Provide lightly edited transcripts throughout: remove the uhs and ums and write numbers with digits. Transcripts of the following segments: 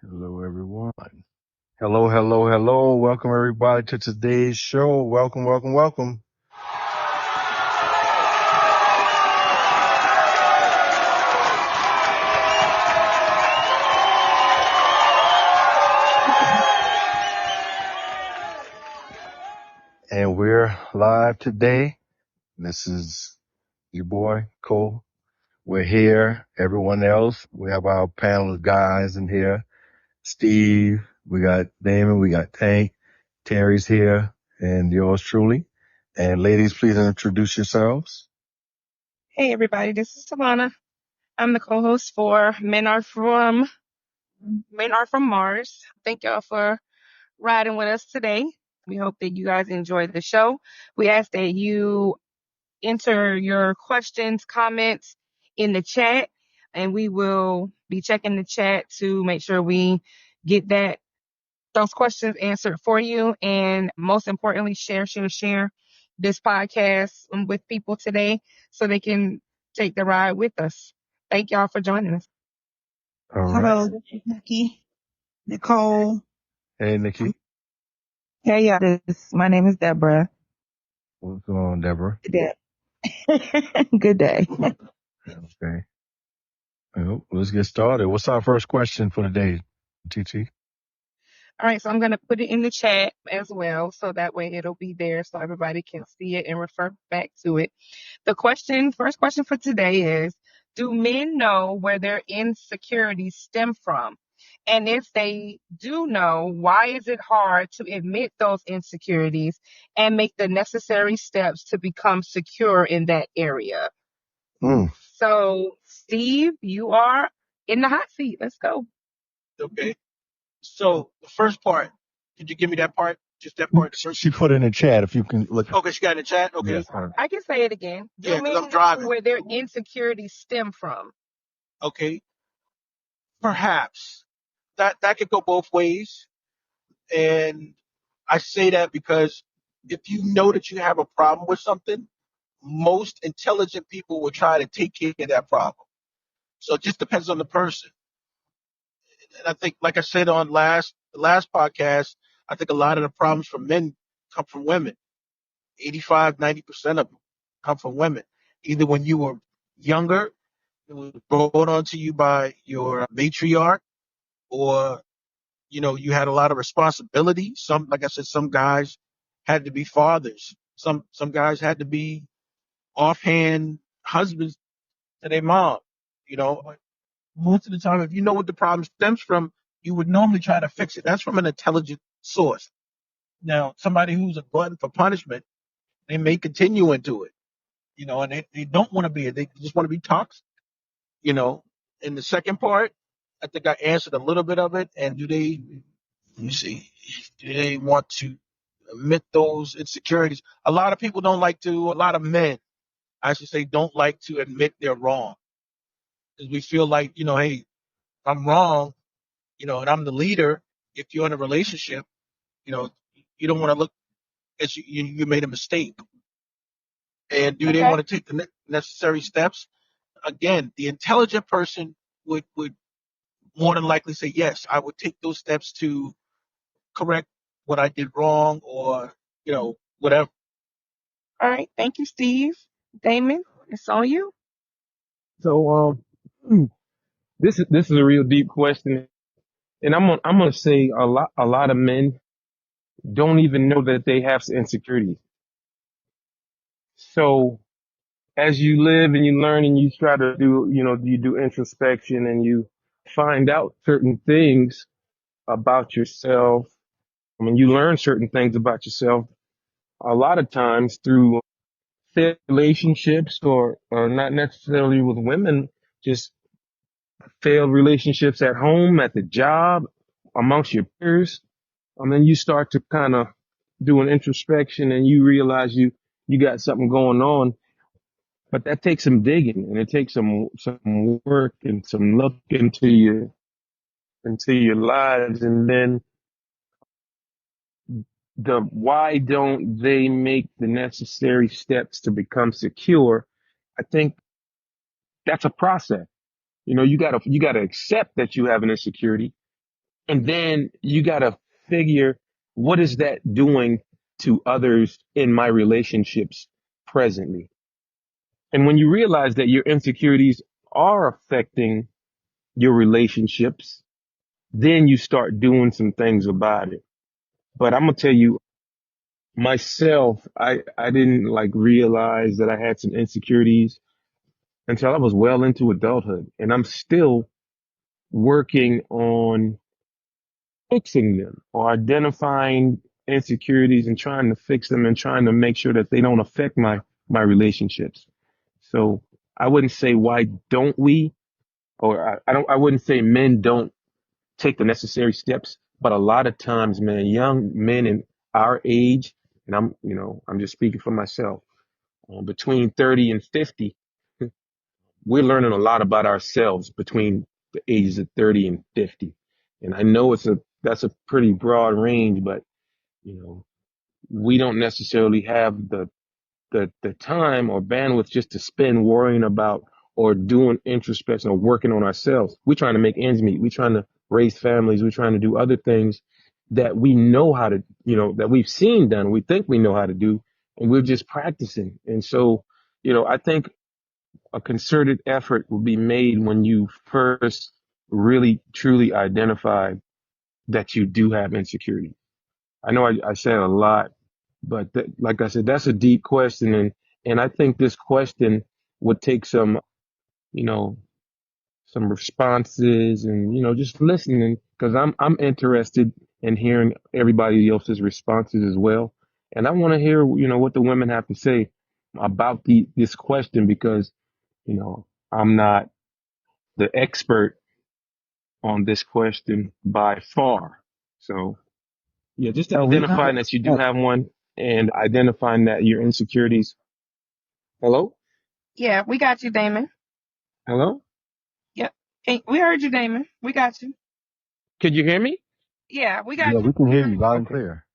Hello, everyone. Hello, hello, hello. Welcome, everybody, to today's show. Welcome, welcome, welcome. And we're live today. This is your boy, Cole. We're here. Everyone else, we have our panel of guys in here. Steve, we got Damon, we got Tank, Terry's here, and yours truly. And ladies, please introduce yourselves. Hey everybody, this is Tivona. I'm the co-host for Men Are From Mars. Thank y'all for riding with us today. We hope that you guys enjoyed the show. We ask that you enter your questions, comments in the chat, and we will be checking the chat to make sure we get those questions answered for you. And most importantly, share this podcast with people today so they can take the ride with us. Thank y'all for joining us. All right. Hello, this is Nikki, Nicole. Hey, Nikki. Hey, y'all. My name is Debra. What's going on, Deborah? Good day. Good day. Okay. Well, let's get started. What's our first question for the day, TT? All right, so I'm going to put it in the chat as well, so that way it'll be there so everybody can see it and refer back to it. First question for today is, do men know where their insecurities stem from? And if they do know, why is it hard to admit those insecurities and make the necessary steps to become secure in that area? Mm. So, Steve, you are in the hot seat. Let's go. Okay. So the first part, could you give me that part? Just that part. She put in the chat if you can look. Okay, she got in the chat. Okay. Yes, sir. I can say it again. Yeah, Do 'cause I'm men know driving. where their insecurities stem from? Okay. Perhaps that could go both ways, and I say that because if you know that you have a problem with something, most intelligent people will try to take care of that problem. So it just depends on the person. And I think, like I said on the last podcast, I think a lot of the problems from men come from women. 85, 90% of them come from women. Either when you were younger, it was brought onto you by your matriarch, or, you had a lot of responsibility. Some, like I said, some guys had to be fathers. Some guys had to be offhand husbands to their mom. You know, most of the time, if you know what the problem stems from, you would normally try to fix it. That's from an intelligent source. Now, somebody who's a glutton for punishment, they may continue into it, and they don't want to be it. They just want to be toxic, you know. In the second part, I think I answered a little bit of it. And let me see, do they want to admit those insecurities? A lot of people don't like to, a lot of men, I should say, don't like to admit they're wrong, because we feel like, hey, if I'm wrong, and I'm the leader, if you're in a relationship, you know, you don't want to look as you made a mistake. And do they Okay. want to take the necessary steps? Again, the intelligent person would more than likely say, yes, I would take those steps to correct what I did wrong, or, whatever. All right. Thank you, Steve. Damon, it's on you. So this is a real deep question, and I'm gonna say a lot of men don't even know that they have insecurities. So as you live and you learn and you try to do, you do introspection and you find out certain things about yourself. I mean, you learn certain things about yourself a lot of times through failed relationships, or not necessarily with women, just failed relationships at home, at the job, amongst your peers. And then you start to kind of do an introspection and you realize you got something going on. But that takes some digging, and it takes some work and some look into your lives. And then the why don't they make the necessary steps to become secure? I think that's a process. You gotta accept that you have an insecurity, And then you got to figure, what is that doing to others in my relationships presently? And when you realize that your insecurities are affecting your relationships, then you start doing some things about it. But I'm going to tell you, myself, I didn't like realize that I had some insecurities until I was well into adulthood. And I'm still working on fixing them or identifying insecurities and trying to fix them and trying to make sure that they don't affect my relationships. So I wouldn't say why don't we, or I wouldn't say men don't take the necessary steps, but a lot of times, man, young men in our age, and I'm just speaking for myself, between 30 and 50, we're learning a lot about ourselves between the ages of 30 and 50. And I know that's a pretty broad range, but you know, we don't necessarily have the time or bandwidth just to spend worrying about or doing introspection or working on ourselves. We're trying to make ends meet. We're trying to raise families. We're trying to do other things that we know how to, that we've seen done. We think we know how to do, and we're just practicing. And so, I think a concerted effort will be made when you first really truly identify that you do have insecurity. I know I said a lot, but like I said, that's a deep question. And I think this question would take you know, some responses and, just listening because I'm interested in hearing everybody else's responses as well. And I want to hear, what the women have to say about this question because, I'm not the expert on this question by far. So yeah, just So we identifying that you do have one and identifying that your insecurities. Hello? Yeah, we got you, Damon. Hello? Yep. Hey, we heard you, Damon. We got you. Could you hear me? Yeah, we Yeah, got we you. can We hear heard you loud and Okay. clear.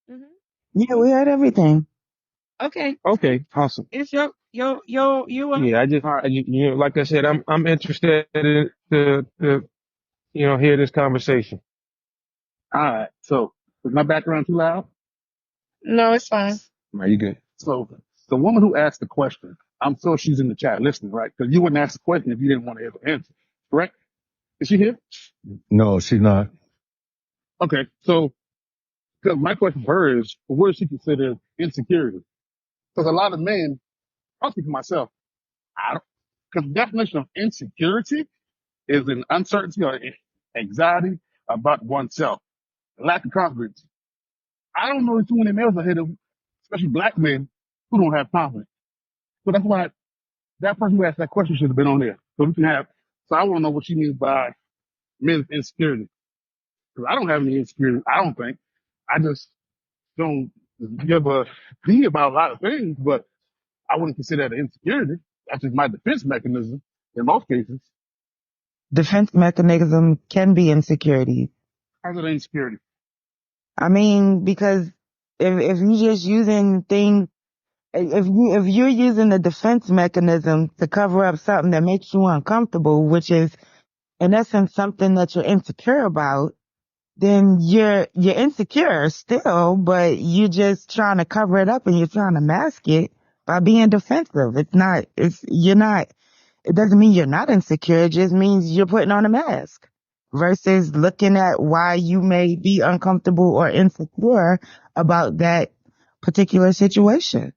you. yeah, we heard everything. Okay. Okay. Awesome. It's you up. Yeah, All right. like I said, I'm interested to hear this conversation. All right. So is my background too loud? No, it's fine. Are you good? So the woman who asked the question, I'm sure she's in the chat listening, right? Because you wouldn't ask the question if you didn't want to hear the answer, correct? Is she here? No, she's not. Okay. So 'cause my question for her is, what does she consider insecurity? Because a lot of men, I'll speak for myself, I don't, because the definition of insecurity is an uncertainty or anxiety about oneself, lack of confidence. I don't know too many males out here, especially black men, who don't have confidence. So that's why that person who asked that question should have been on there. So we can have, so I want to know what she means by men's insecurity. Because I don't have any insecurity, I don't think. I just don't give a D about a lot of things, but I wouldn't consider that an insecurity. That's just my defense mechanism in most cases. Defense mechanism can be insecurity. How's it an insecurity? I mean, because if you're just using things, if you're using a defense mechanism to cover up something that makes you uncomfortable, which is in essence something that you're insecure about, then you're insecure still, but you're just trying to cover it up and you're trying to mask it by being defensive. You're not, it doesn't mean you're not insecure. It just means you're putting on a mask versus looking at why you may be uncomfortable or insecure about that particular situation.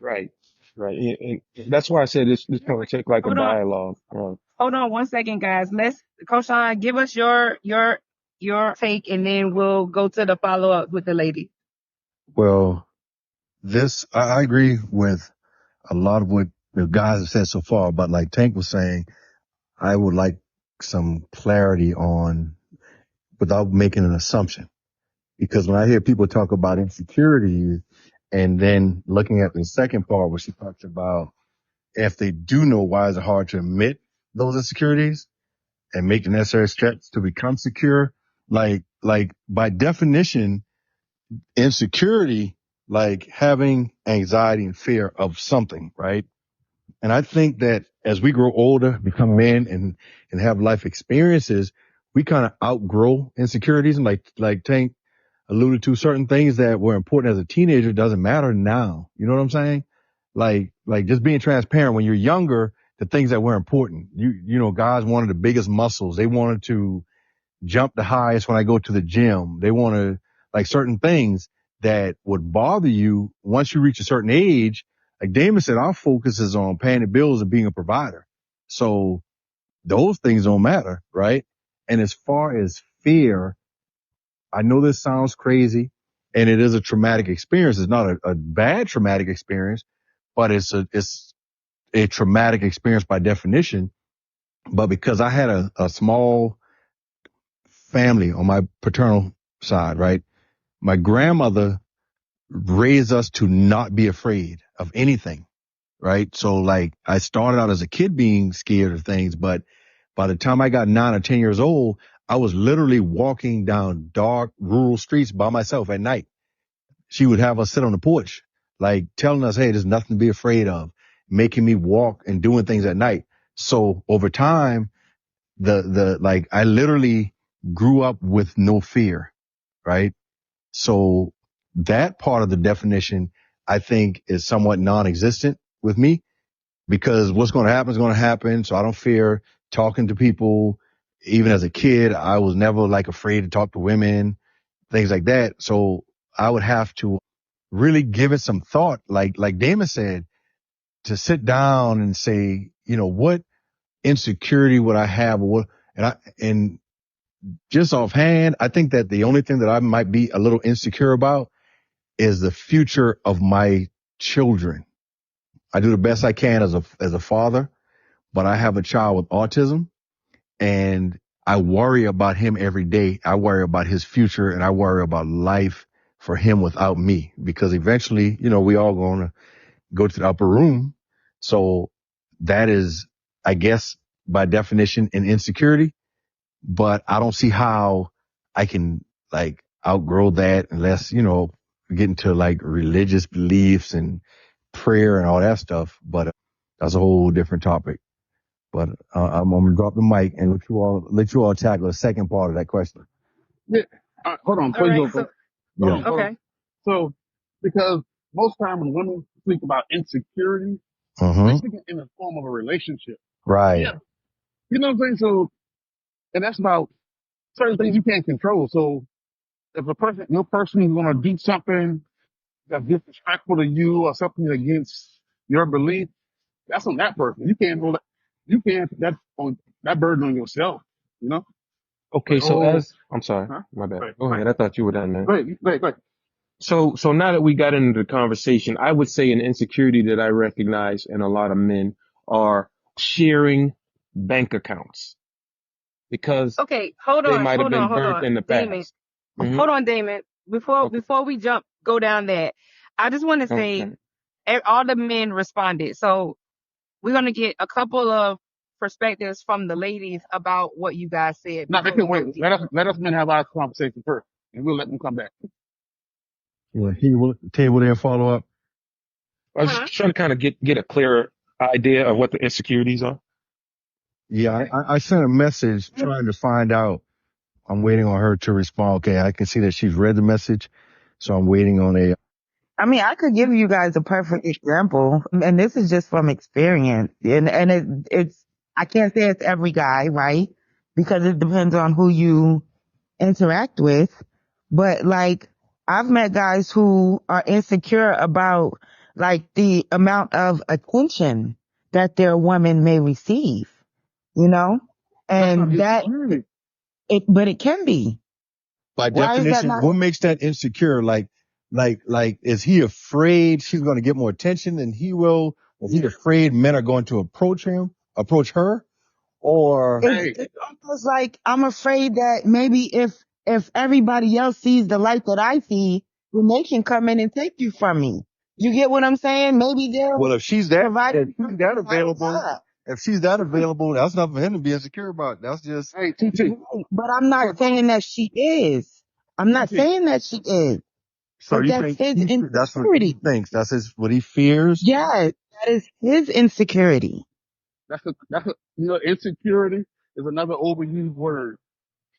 Right. Right. And that's why I said this kind of take like a Hold on. dialogue. Hold on 1 second, guys. Let's Koshon, give us your take and then we'll go to the follow up with the lady. Well, I agree with a lot of what the guys have said so far, but like Tank was saying, I would like some clarity on without making an assumption. Because when I hear people talk about insecurity and then looking at the second part where she talks about if they do know, why is it hard to admit those insecurities and make the necessary steps to become secure? Like by definition, insecurity, like having anxiety and fear of something, right? And I think that as we grow older, become men and have life experiences, we kind of outgrow insecurities, and like Tank alluded to, certain things that were important as a teenager doesn't matter now. You know what I'm saying? Like just being transparent when you're younger, the things that were important. You know, guys wanted the biggest muscles. They wanted to jump the highest when I go to the gym. They want to, like, certain things that would bother you once you reach a certain age. Like Damon said, our focus is on paying the bills and being a provider. So those things don't matter, right? And as far as fear, I know this sounds crazy, and it is a traumatic experience. It's not a bad traumatic experience, but it's a traumatic experience by definition. But because I had a small family on my paternal side, right? My grandmother raised us to not be afraid of anything, right? So like I started out as a kid being scared of things, but by the time I got 9 or 10 years old, I was literally walking down dark rural streets by myself at night. She would have us sit on the porch, like telling us, hey, there's nothing to be afraid of, making me walk and doing things at night. So over time, like I literally grew up with no fear, right? So that part of the definition, I think, is somewhat non-existent with me, because what's going to happen is going to happen. So I don't fear talking to people. Even as a kid, I was never like afraid to talk to women, things like that. So I would have to really give it some thought, like Damon said, to sit down and say, you know, what insecurity would I have, or what, and just offhand, I think that the only thing that I might be a little insecure about is the future of my children. I do the best I can as a father, but I have a child with autism, and I worry about him every day. I worry about his future, and I worry about life for him without me, because eventually, you know, we all going to go to the upper room. So that is, I guess, by definition, an insecurity, but I don't see how I can like outgrow that unless, you know, get into like religious beliefs and prayer and all that stuff. But that's a whole different topic. But I'm going to drop the mic and let you all tackle the second part of that question. Yeah. Hold on, All before you right. go, So, Yeah. hold on. okay. So, because most time when women speak about insecurity, they Mm-hmm. speak in the form of a relationship. Right. Yeah. You know what I'm saying? So, and that's about certain things you can't control. So, if your person is going to do something that's disrespectful to you or something against your belief, that's on that person. You can't hold that. You can't put that on that burden on yourself. You know, Okay, like, so oh, I'm sorry, huh? my bad. Right, Go right, ahead. I thought you were done, man. right, right, right. So now that we got into the conversation, I would say an insecurity that I recognize in a lot of men are sharing bank accounts, because Okay. Hold they on. might have Hold on. been Hold burnt on. in the Damon. past. Hmm. Hold on, Damon. Before Okay. before we go down that, I just want to say Okay. all the men responded. So we're gonna get a couple of perspectives from the ladies about what you guys said No, they before can we wait. go deeper. Let us men have our conversation first, and we'll let them come back. Yeah. Table there, follow up. I was Huh? just trying to kind of get a clearer idea of what the insecurities are. Yeah. I sent a message trying to find out. I'm waiting on her to respond. Okay. I can see that she's read the message. So I'm waiting on a, I mean, I could give you guys a perfect example, and this is just from experience. And it's I can't say it's every guy, right? Because it depends on who you interact with. But like, I've met guys who are insecure about like the amount of attention that their woman may receive, you know, That's not and that insecurity. but it can be. by Why is that definition, not? what makes that insecure? Like, is he afraid she's going to get more attention than he will? Is he afraid men are going to approach her? Or, Hey, It's almost like I'm afraid that maybe if everybody else sees the light that I see, then they can come in and take you from me. You get what I'm saying? Maybe well, they'll provide if you she's that something like available, that. if she's that available, that's not for him to be insecure about. That's just, hey, TT, Right. But I'm not saying that she is. I'm not TT. saying that she is. so But you that's think his that's what he insecurity. thinks. What he fears. Yes, that is his insecurity. That's a insecurity is another overused word.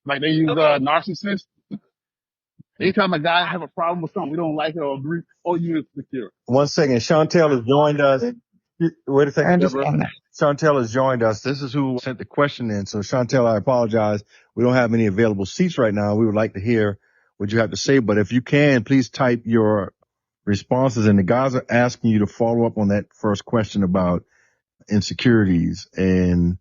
Like they use Okay. narcissist. Anytime a guy have a problem with something we don't like or agree, oh, you insecure. One second. Chantel has joined us. Wait a I second, Deborah. understand that. Chantel has joined us. This is who sent the question in. So Chantel, I apologize. We don't have any available seats right now. We would like to hear what you have to say, but if you can, please type your responses. And the guys are asking you to follow up on that first question about insecurities and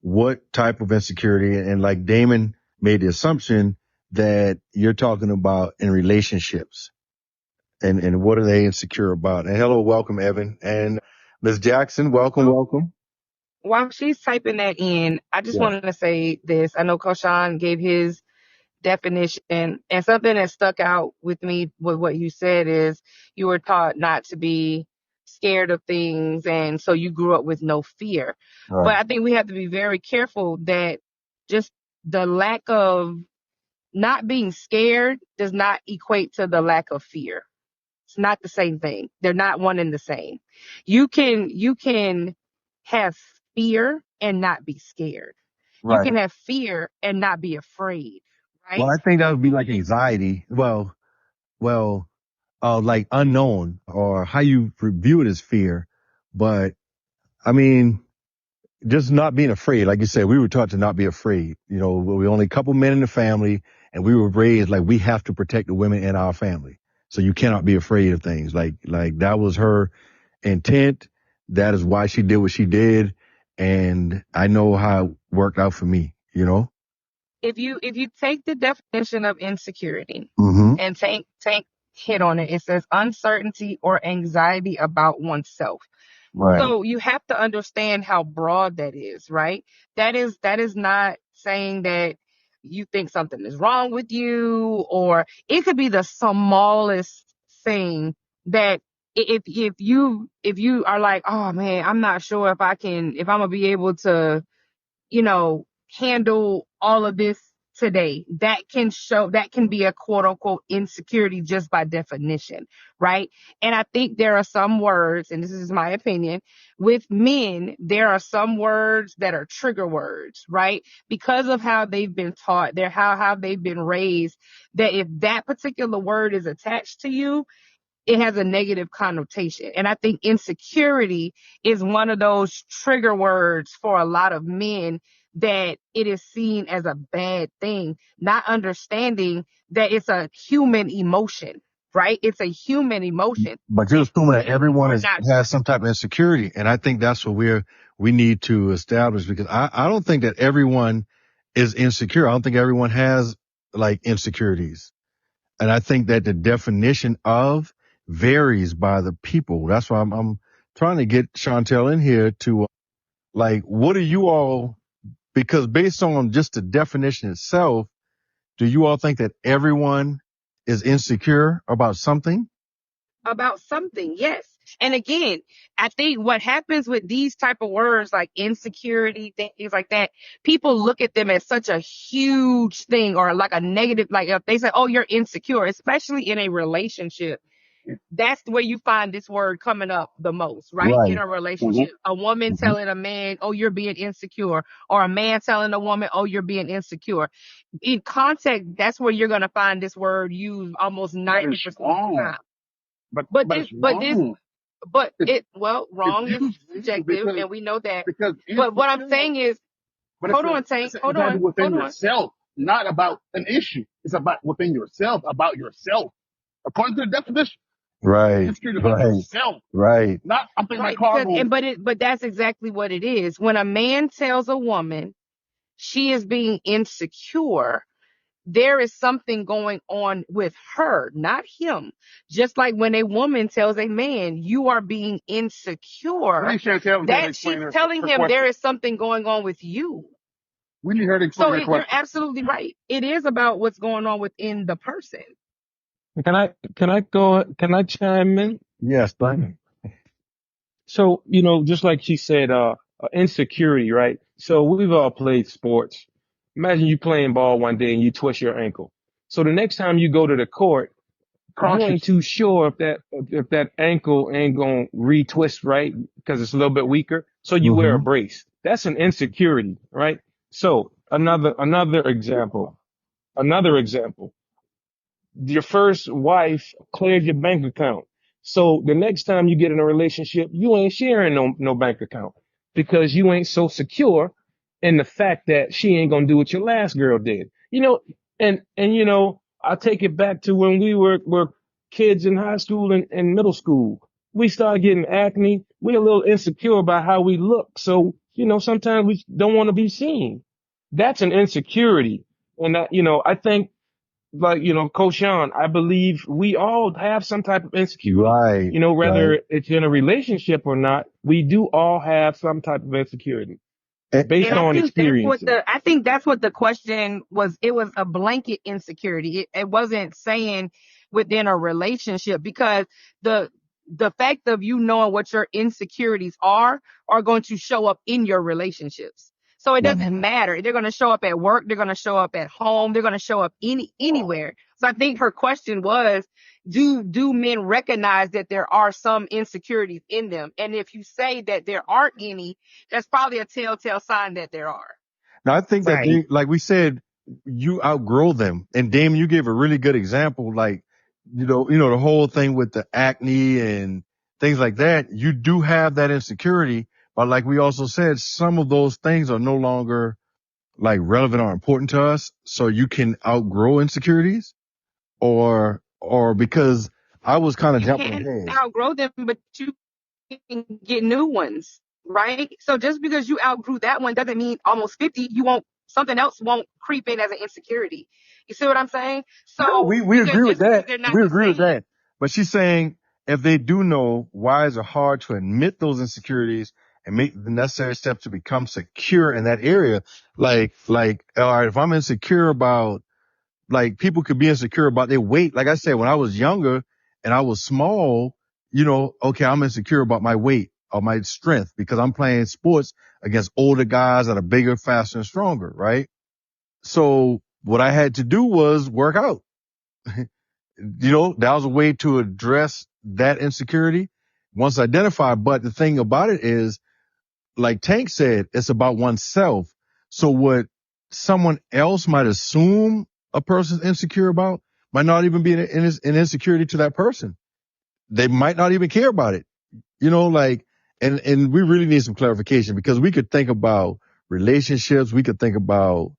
what type of insecurity. And like Damon made the assumption that you're talking about in relationships and what are they insecure about? And hello, welcome, Evan. And Ms. Jackson, welcome, Well, welcome. while she's typing that in, I just Yeah. wanted to say this. I know Koshon gave his definition, and something that stuck out with me with what you said is you were taught not to be scared of things, and so you grew up with no fear. Right. But I think we have to be very careful that just the lack of not being scared does not equate to the lack of fear. It's not the same thing. They're not one and the same. You can have fear and not be scared. You Right. can have fear and not be afraid, Well, right? I think that would be like anxiety. Like unknown or how you view it as fear. But I mean, just not being afraid. Like you said, we were taught to not be afraid. You know, we're only a couple men in the family and we were raised like we have to protect the women in our family. So you cannot be afraid of things. Like that was her intent. That is why she did what she did. And I know how it worked out for me, you know? If you take the definition of insecurity Mm-hmm. and take hit on it, it says uncertainty or anxiety about oneself. Right. So you have to understand how broad that is, right? That is not saying that you think something is wrong with you, or it could be the smallest thing that if you are like, oh man, I'm not sure if I'm gonna be able to handle all of this today. That can be a quote unquote insecurity just by definition, right? And I think there are some words, and this is my opinion, with men, there are some words that are trigger words, right? Because of how they've been taught, how they've been raised, that if that particular word is attached to you, it has a negative connotation. And I think insecurity is one of those trigger words for a lot of men, that it is seen as a bad thing, not understanding that it's a human emotion, right? It's a human emotion. But you're And assuming that men everyone are not. has some type of insecurity. And I think that's what we need to establish because I don't think that everyone is insecure. I don't think everyone has like insecurities. And I think that the definition of varies by the people. That's why I'm trying to get Chantel in here to like, what do you all, because based on just the definition itself, do you all think that everyone is insecure about something? About something, yes. And again, I think what happens with these type of words like insecurity, things like that, people look at them as such a huge thing, or like a negative. Like if they say, oh, you're insecure, especially in a relationship, that's where you find this word coming up the most, right? In Right. a Mm-hmm. relationship, a woman Mm-hmm. telling a man, oh, you're being insecure, or a man telling a woman, oh, you're being insecure. In context, that's where you're going to find this word used almost But 90% it's of the wrong. time. But But but this, it's but this, wrong. but It's it, well, it's wrong is used wrong subjective, because and we know that. But what I'm insecure. saying is, But hold on, Tank, it's hold anxiety on, within hold on. yourself, not about an issue. It's about within yourself, about yourself. According to the definition, Right. insecurity about Right. yourself. Right. Not I'm thinking my Right, car because going. but that's exactly what it is. When a man tells a woman she is being insecure, there is something going on with her, not him. Just like when a woman tells a man, you are being We insecure, need Chantel here to that she's explain telling her him there question. is something going on with you. We need her to explain So her you're question. absolutely right. It is about what's going on within the person. Can I chime in? Yes. Thank So, just like she said, insecurity, right? So we've all played sports. Imagine you playing ball one day and you twist your ankle. So the next time you go to the court, you ain't Cautious. too sure if that ankle ain't gonna retwist right because it's a little bit weaker. So you wear a Mm-hmm. brace. That's an insecurity, right? So another example. Another example, your first wife cleared your bank account. So the next time you get in a relationship, you ain't sharing no bank account because you ain't so secure in the fact that she ain't gonna do what your last girl did. And I take it back to when we were kids in high school and middle school. We started getting acne. We're a little insecure about how we look. So, sometimes we don't want to be seen. That's an insecurity. And I think like, Koshon, I believe we all have some type of insecurity. Right, right. Whether it's in a relationship or not, we do all have some type of insecurity And, based And I on think that's experiences. what the question was. It was a blanket insecurity. It wasn't saying within a relationship, because the the fact of you knowing what your insecurities are going to show up in your relationships. So it doesn't matter. They're going to show up at work. They're going to show up at home. They're going to show up anywhere. So I think her question was, do men recognize that there are some insecurities in them? And if you say that there aren't any, that's probably a telltale sign that there are. now I think that Right. they, like we said, you outgrow them. And Damon, you gave a really good example. Like, the whole thing with the acne and things like that. You do have that insecurity, but like we also said, some of those things are no longer like relevant or important to us. So you can outgrow insecurities or because I was kind of You jumping can ahead. outgrow them, but you can get new ones, right? So just because you outgrew that one doesn't mean almost 50, something else won't creep in as an insecurity. You see what I'm saying? No, So we because agree with just because that. they're not We the agree with same. that. But she's saying if they do know, why is it hard to admit those insecurities and make the necessary steps to become secure in that area? Like, all right, if I'm insecure about, like, people could be insecure about their weight. Like I said, when I was younger and I was small, okay, I'm insecure about my weight or my strength because I'm playing sports against older guys that are bigger, faster, and stronger, right? So what I had to do was work out. That was a way to address that insecurity once identified. But the thing about it is, like Tank said, it's about oneself. So what someone else might assume a person's insecure about might not even be an insecurity to that person. They might not even care about it, like, and we really need some clarification because we could think about relationships. We could think about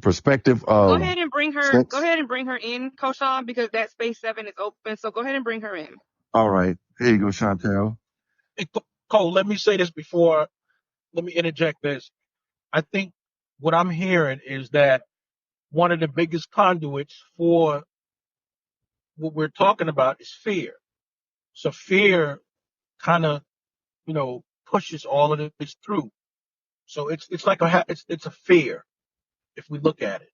perspective Go of ahead and bring her. Go sex. ahead and bring her in, Koshan, because that space 7 is open. So go ahead and bring her in. All right. Here you go, Chantel. Hey, Cole, let me say this before, let me interject this. I think what I'm hearing is that one of the biggest conduits for what we're talking about is fear. So fear kind of, pushes all of this through. So it's like it's a fear if we look at it.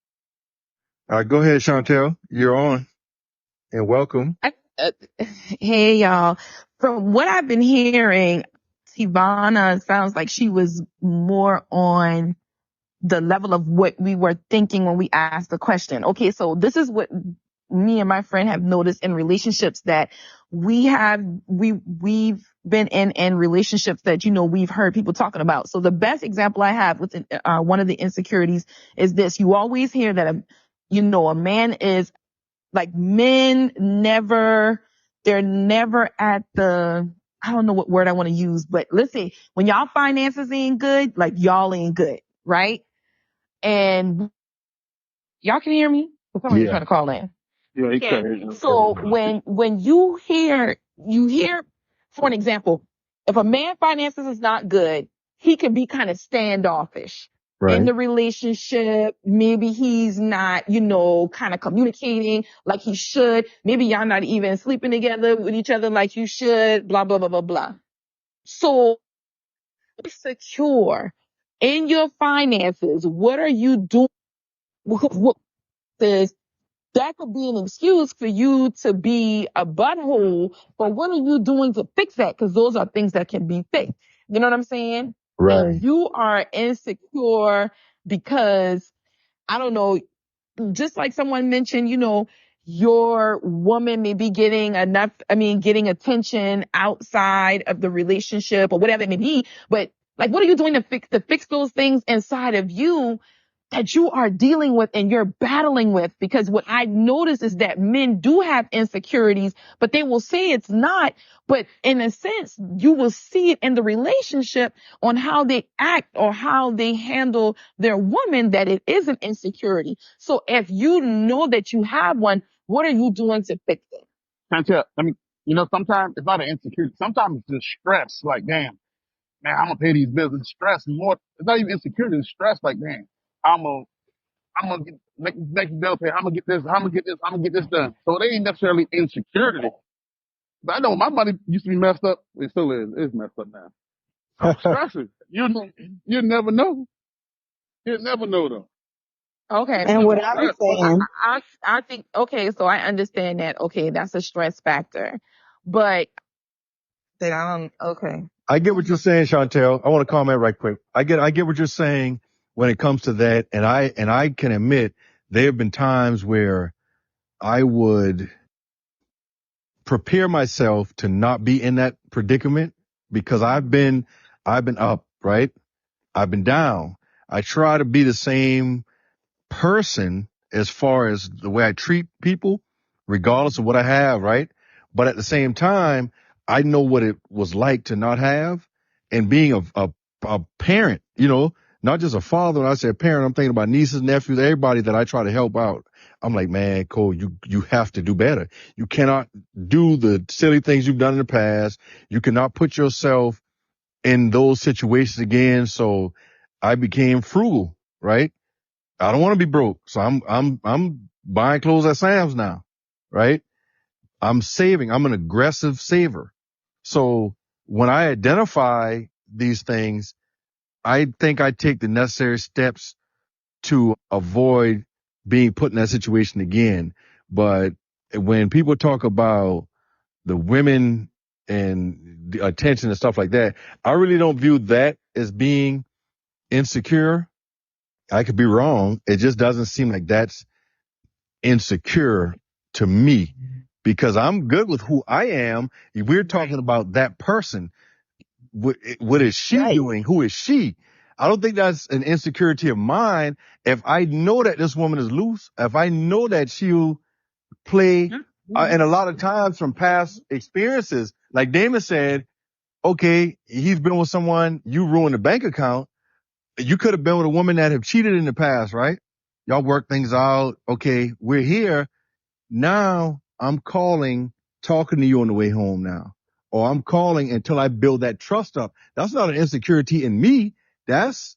All right, go ahead, Chantel. You're on and welcome. I, uh, hey y'all. From what I've been hearing, Tivana sounds like she was more on the level of what we were thinking when we asked the question. Okay, so this is what me and my friend have noticed in relationships that we've been in relationships that we've heard people talking about. So the best example I have with one of the insecurities is this: you always hear that a man is like, men they're never at the, I don't know what word I want to use, but let's say when y'all finances ain't good, like y'all ain't good, right? And y'all can hear me? Somebody's Yeah. trying to call in. Yeah, We he can. couldn't. So when you hear, for an example, if a man finances is not good, he can be kind of standoffish in Right. the relationship. Maybe he's not, kind of communicating like he should. Maybe y'all not even sleeping together with each other like you should, blah, blah, blah, blah, blah. So be secure in your finances. What are you doing? What is that could be an excuse for you to be a butthole, but what are you doing to fix that? Because those are things that can be fixed. You know what I'm saying? When Right. you are insecure because, I don't know, just like someone mentioned, your woman may be getting attention outside of the relationship or whatever it may be, but like, what are you doing to fix those things inside of you? that you are dealing with and you're battling with. Because what I notice is that men do have insecurities, but they will say it's not. But in a sense, you will see it in the relationship on how they act or how they handle their woman, that it is an insecurity. So if you know that you have one, what are you doing to fix it? Chantel, I mean, sometimes it's not an insecurity. Sometimes it's just stress. Like, damn, man, I'm gonna pay these bills. And stress more. It's not even insecurity. It's stress. Like, damn, I'm gonna get next bill pay. I'm gonna get this. I'm gonna get this. I'm gonna get this done. So they ain't necessarily insecurity. But I know my money used to be messed up. It still is. It's messed up now. I'm stressing. You never know. You never know though. Okay. It's And just what a I was stress. saying, I think, okay, so I understand that. Okay, that's a stress factor. But that I don't, okay. I get what you're saying, Chantel. I want to comment right quick. I get what you're saying when it comes to that. And I can admit there have been times where I would prepare myself to not be in that predicament because I've been up, right? I've been down. I try to be the same person as far as the way I treat people, regardless of what I have, right? But at the same time, I know what it was like to not have, and being a parent, not just a father. When I say a parent, I'm thinking about nieces, nephews, everybody that I try to help out. I'm like, man, Cole, you have to do better. You cannot do the silly things you've done in the past. You cannot put yourself in those situations again. So I became frugal, right? I don't want to be broke. So I'm buying clothes at Sam's now, right? I'm saving. I'm an aggressive saver. So when I identify these things, I think I take the necessary steps to avoid being put in that situation again. But when people talk about the women and the attention and stuff like that, I really don't view that as being insecure. I could be wrong. It just doesn't seem like that's insecure to me because I'm good with who I am. We're talking about that person. What is she right? doing? Who is she? I don't think that's an insecurity of mine. If I know that this woman is loose, if I know that she'll play, and a lot of times from past experiences, like Damon said, okay, he's been with someone, you ruined the bank account. You could have been with a woman that have cheated in the past, right? Y'all work things out. Okay, we're here. Now I'm calling, talking to you on the way home now. Or I'm calling until I build that trust up. That's not an insecurity in me. That's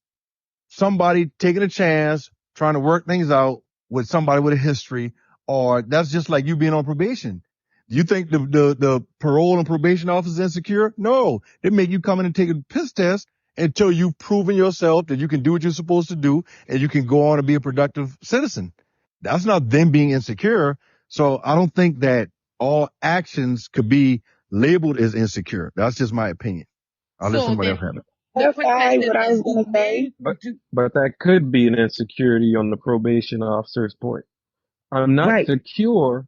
somebody taking a chance, trying to work things out with somebody with a history, or that's just like you being on probation. Do you think the parole and probation office is insecure? No. They make you come in and take a piss test until you've proven yourself that you can do what you're supposed to do and you can go on and be a productive citizen. That's not them being insecure. So I don't think that all actions could be labeled as insecure. That's just my opinion. I'll let So somebody then else have it. the Clarify perspective what I was is going to say. But that could be an insecurity on the probation officer's point. I'm not Right. secure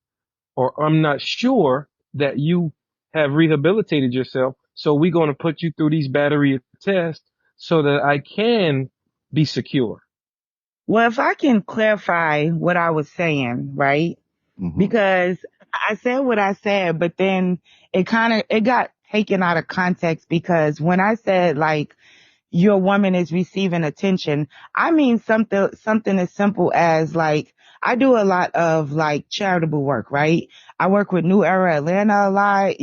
or I'm not sure that you have rehabilitated yourself. So we're going to put you through these battery of tests so that I can be secure. Well, if I can clarify what I was saying, right? Mm-hmm. Because I said what I said, but then it got taken out of context because when I said like your woman is receiving attention, I mean something as simple as like I do a lot of like charitable work, right? I work with New Era Atlanta a lot,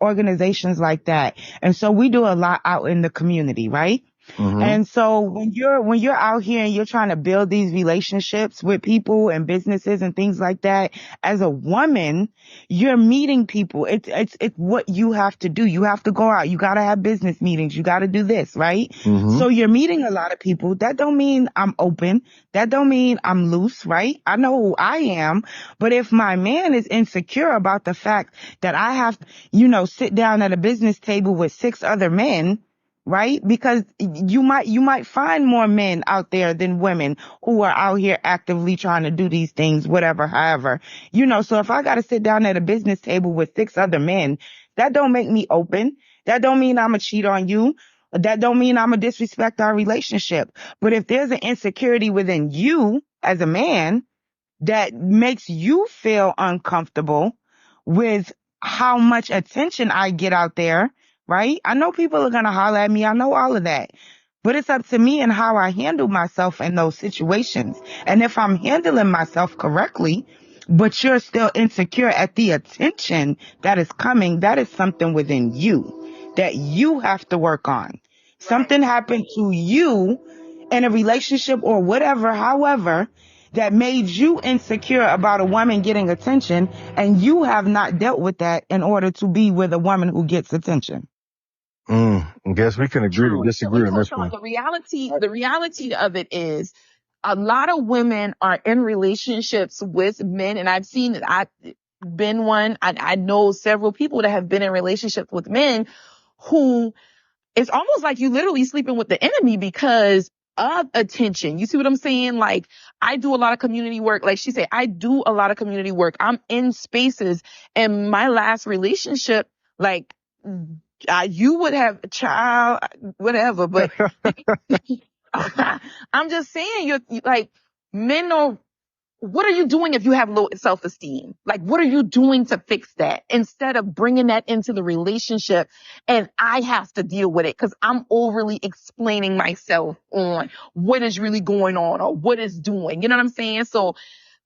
organizations like that. And so we do a lot out in the community, right? Mm-hmm. And so when you're out here and you're trying to build these relationships with people and businesses and things like that, as a woman, you're meeting people. It's what you have to do. You have to go out. You got to have business meetings. You got to do this, right? Mm-hmm. So you're meeting a lot of people. That don't mean I'm open. That don't mean I'm loose, right? I know who I am. But if my man is insecure about the fact that I have, sit down at a business table with 6 other men, right? Because you might find more men out there than women who are out here actively trying to do these things, whatever, however. So if I got to sit down at a business table with 6 other men, that don't make me open. That don't mean I'm a cheat on you. That don't mean I'm gonna disrespect our relationship. But if there's an insecurity within you as a man that makes you feel uncomfortable with how much attention I get out there, right? I know people are going to holler at me. I know all of that. But it's up to me and how I handle myself in those situations. And if I'm handling myself correctly, but you're still insecure at the attention that is coming, that is something within you that you have to work on. Something happened to you in a relationship or whatever, however, that made you insecure about a woman getting attention, and you have not dealt with that in order to be with a woman who gets attention. I guess we can agree to True. disagree on this So one. the reality of it is a lot of women are in relationships with men, and I've been one. I know several people that have been in relationships with men who it's almost like you literally sleeping with the enemy because of attention. You see what I'm saying? Like, I do a lot of community work. Like she said, I do a lot of community work. I'm in spaces. And my last relationship, like, you would have a child, whatever, but I'm just saying, like, men are, what are you doing if you have low self-esteem? Like, what are you doing to fix that instead of bringing that into the relationship and I have to deal with it because I'm overly explaining myself on what is really going on or what is doing. You know what I'm saying? So,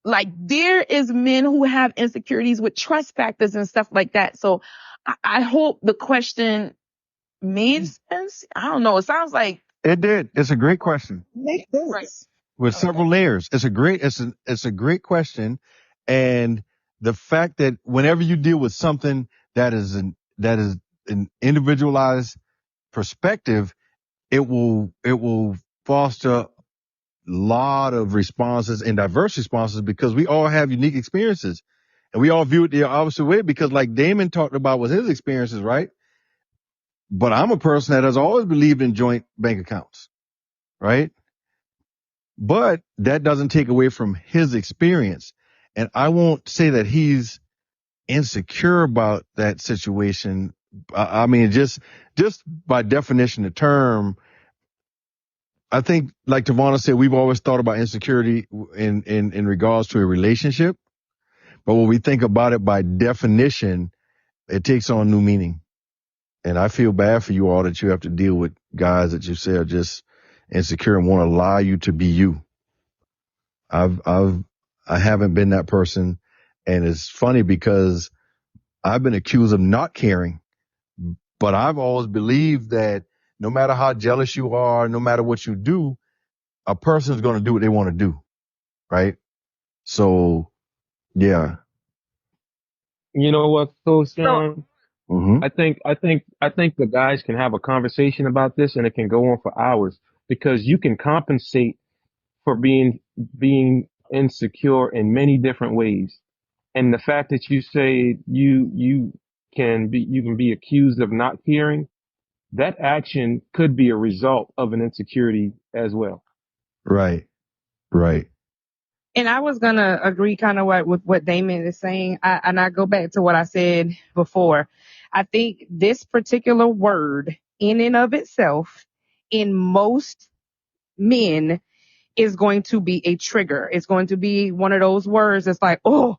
like, there is men who have insecurities with trust factors and stuff like that. So I hope the question made sense. I don't know. It sounds like, It did. It's a great question Makes right. sense. with several Okay. layers. It's a great question. And the fact that whenever you deal with something that is an individualized perspective, it will foster a lot of responses and diverse responses because we all have unique experiences and we all view it the opposite way because like Damon talked about with his experiences, right? But I'm a person that has always believed in joint bank accounts, right? But that doesn't take away from his experience. And I won't say that he's insecure about that situation. I mean, just by definition of term, I think, like Tivona said, we've always thought about insecurity in regards to a relationship. But when we think about it by definition, it takes on new meaning. And I feel bad for you all that you have to deal with guys that you say are just insecure and won't allow you to be you. I haven't been that person. And it's funny because I've been accused of not caring, but I've always believed that no matter how jealous you are, no matter what you do, a person's going to do what they want to do. Right. So yeah. You know what, So, Koshon? Hmm. I think the guys can have a conversation about this and it can go on for hours because you can compensate for being insecure in many different ways. And the fact that you say you can be accused of not caring, that action could be a result of an insecurity as well. Right. Right. And I was gonna agree kind of with what Damon is saying. And I go back to what I said before. I think this particular word in and of itself, in most men, is going to be a trigger. It's going to be one of those words that's like, oh,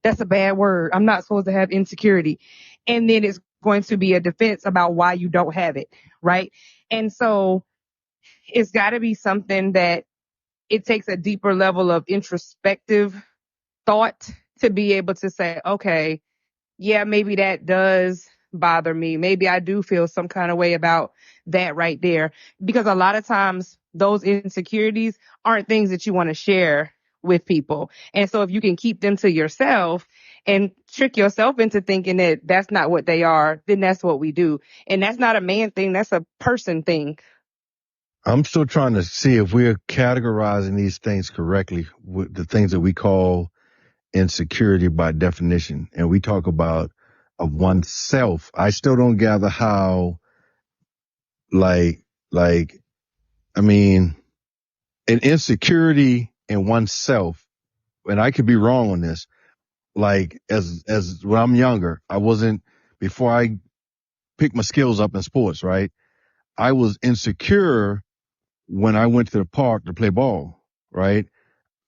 that's a bad word. I'm not supposed to have insecurity. And then it's going to be a defense about why you don't have it. Right. And so it's got to be something that it takes a deeper level of introspective thought to be able to say, okay, yeah, maybe that does bother me. Maybe I do feel some kind of way about that right there. Because a lot of times those insecurities aren't things that you want to share with people. And so if you can keep them to yourself and trick yourself into thinking that that's not what they are, then that's what we do. And that's not a man thing. That's a person thing. I'm still trying to see if we're categorizing these things correctly with the things that we call insecurity by definition. And we talk about of oneself. I still don't gather how, like, like, I mean, an insecurity in oneself, and I could be wrong on this, like, as when I'm younger, before I picked my skills up in sports, right? I was insecure when I went to the park to play ball, right?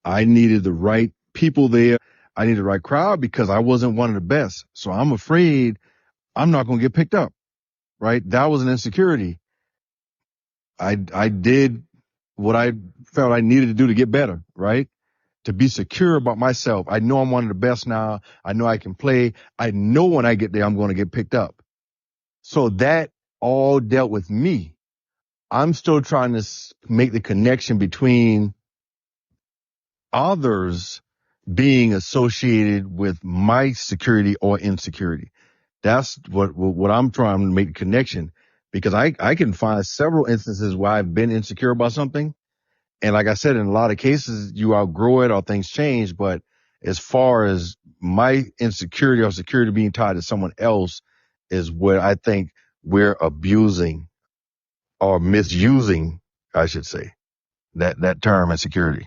I needed the right people there. I needed the right crowd because I wasn't one of the best. So I'm afraid I'm not going to get picked up, right? That was an insecurity. I did what I felt I needed to do to get better, right? To be secure about myself. I know I'm one of the best now. I know I can play. I know when I get there, I'm going to get picked up. So that all dealt with me. I'm still trying to make the connection between others being associated with my security or insecurity. That's what I'm trying to make the connection, because I can find several instances where I've been insecure about something. And like I said, in a lot of cases, you outgrow it or things change. But as far as my insecurity or security being tied to someone else is where I think we're abusing or misusing, I should say, that term insecurity.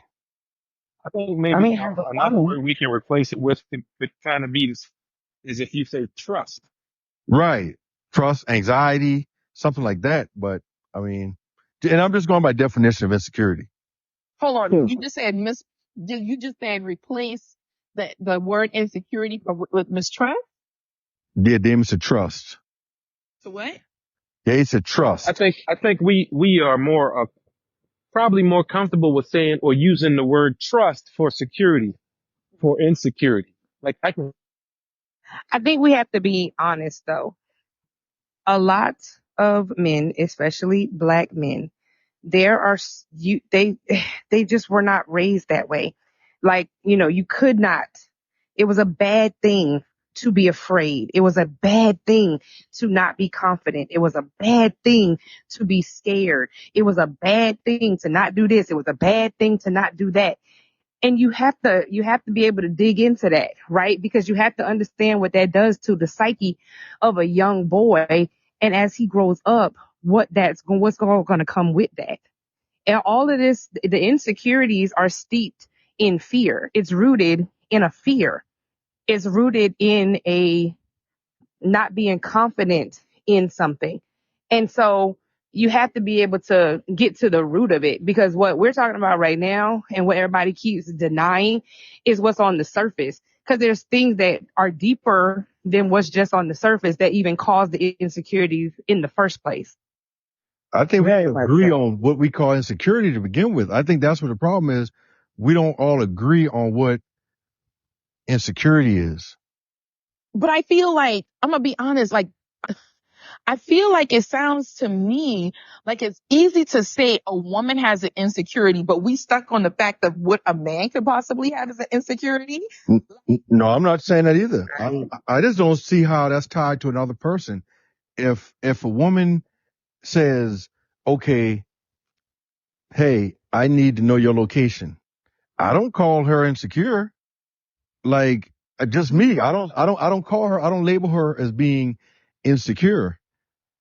I think I maybe mean, as a another woman, word we can replace it with to kind of be is if you say trust. Right. Trust, anxiety, something like that. But I mean, and I'm just going by definition of insecurity. Hold on. too. You just said you just said replace the word insecurity with mistrust. Yeah, Damon said trust. So what? Yeah, he said trust. I think we are more probably more comfortable with saying or using the word trust for security, for insecurity. Like I can I think we have to be honest though. A lot of men, especially black men, there are you they just were not raised that way. Like, you could not. It was a bad thing to be afraid. It was a bad thing to not be confident. It was a bad thing to be scared. It was a bad thing to not do this. It was a bad thing to not do that. And you have to be able to dig into that, right? Because you have to understand what that does to the psyche of a young boy, and as he grows up, what's going to come with that. And all of this, the insecurities are steeped in fear. It's rooted in a fear. It's rooted in a not being confident in something. And so you have to be able to get to the root of it, because what we're talking about right now and what everybody keeps denying is what's on the surface. Because there's things that are deeper than what's just on the surface that even cause the insecurities in the first place. I think we Very much agree so. on what we call insecurity to begin with. I think that's what the problem is. We don't all agree on what insecurity is. But I feel like I'm gonna be honest. Like I feel like it sounds to me like it's easy to say a woman has an insecurity, but we stuck on the fact of what a man could possibly have as an insecurity. No, I'm not saying that either. I just don't see how that's tied to another person. If a woman says, okay, hey, I need to know your location, I don't call her insecure. Like, just me. I don't call her, I don't label her as being insecure.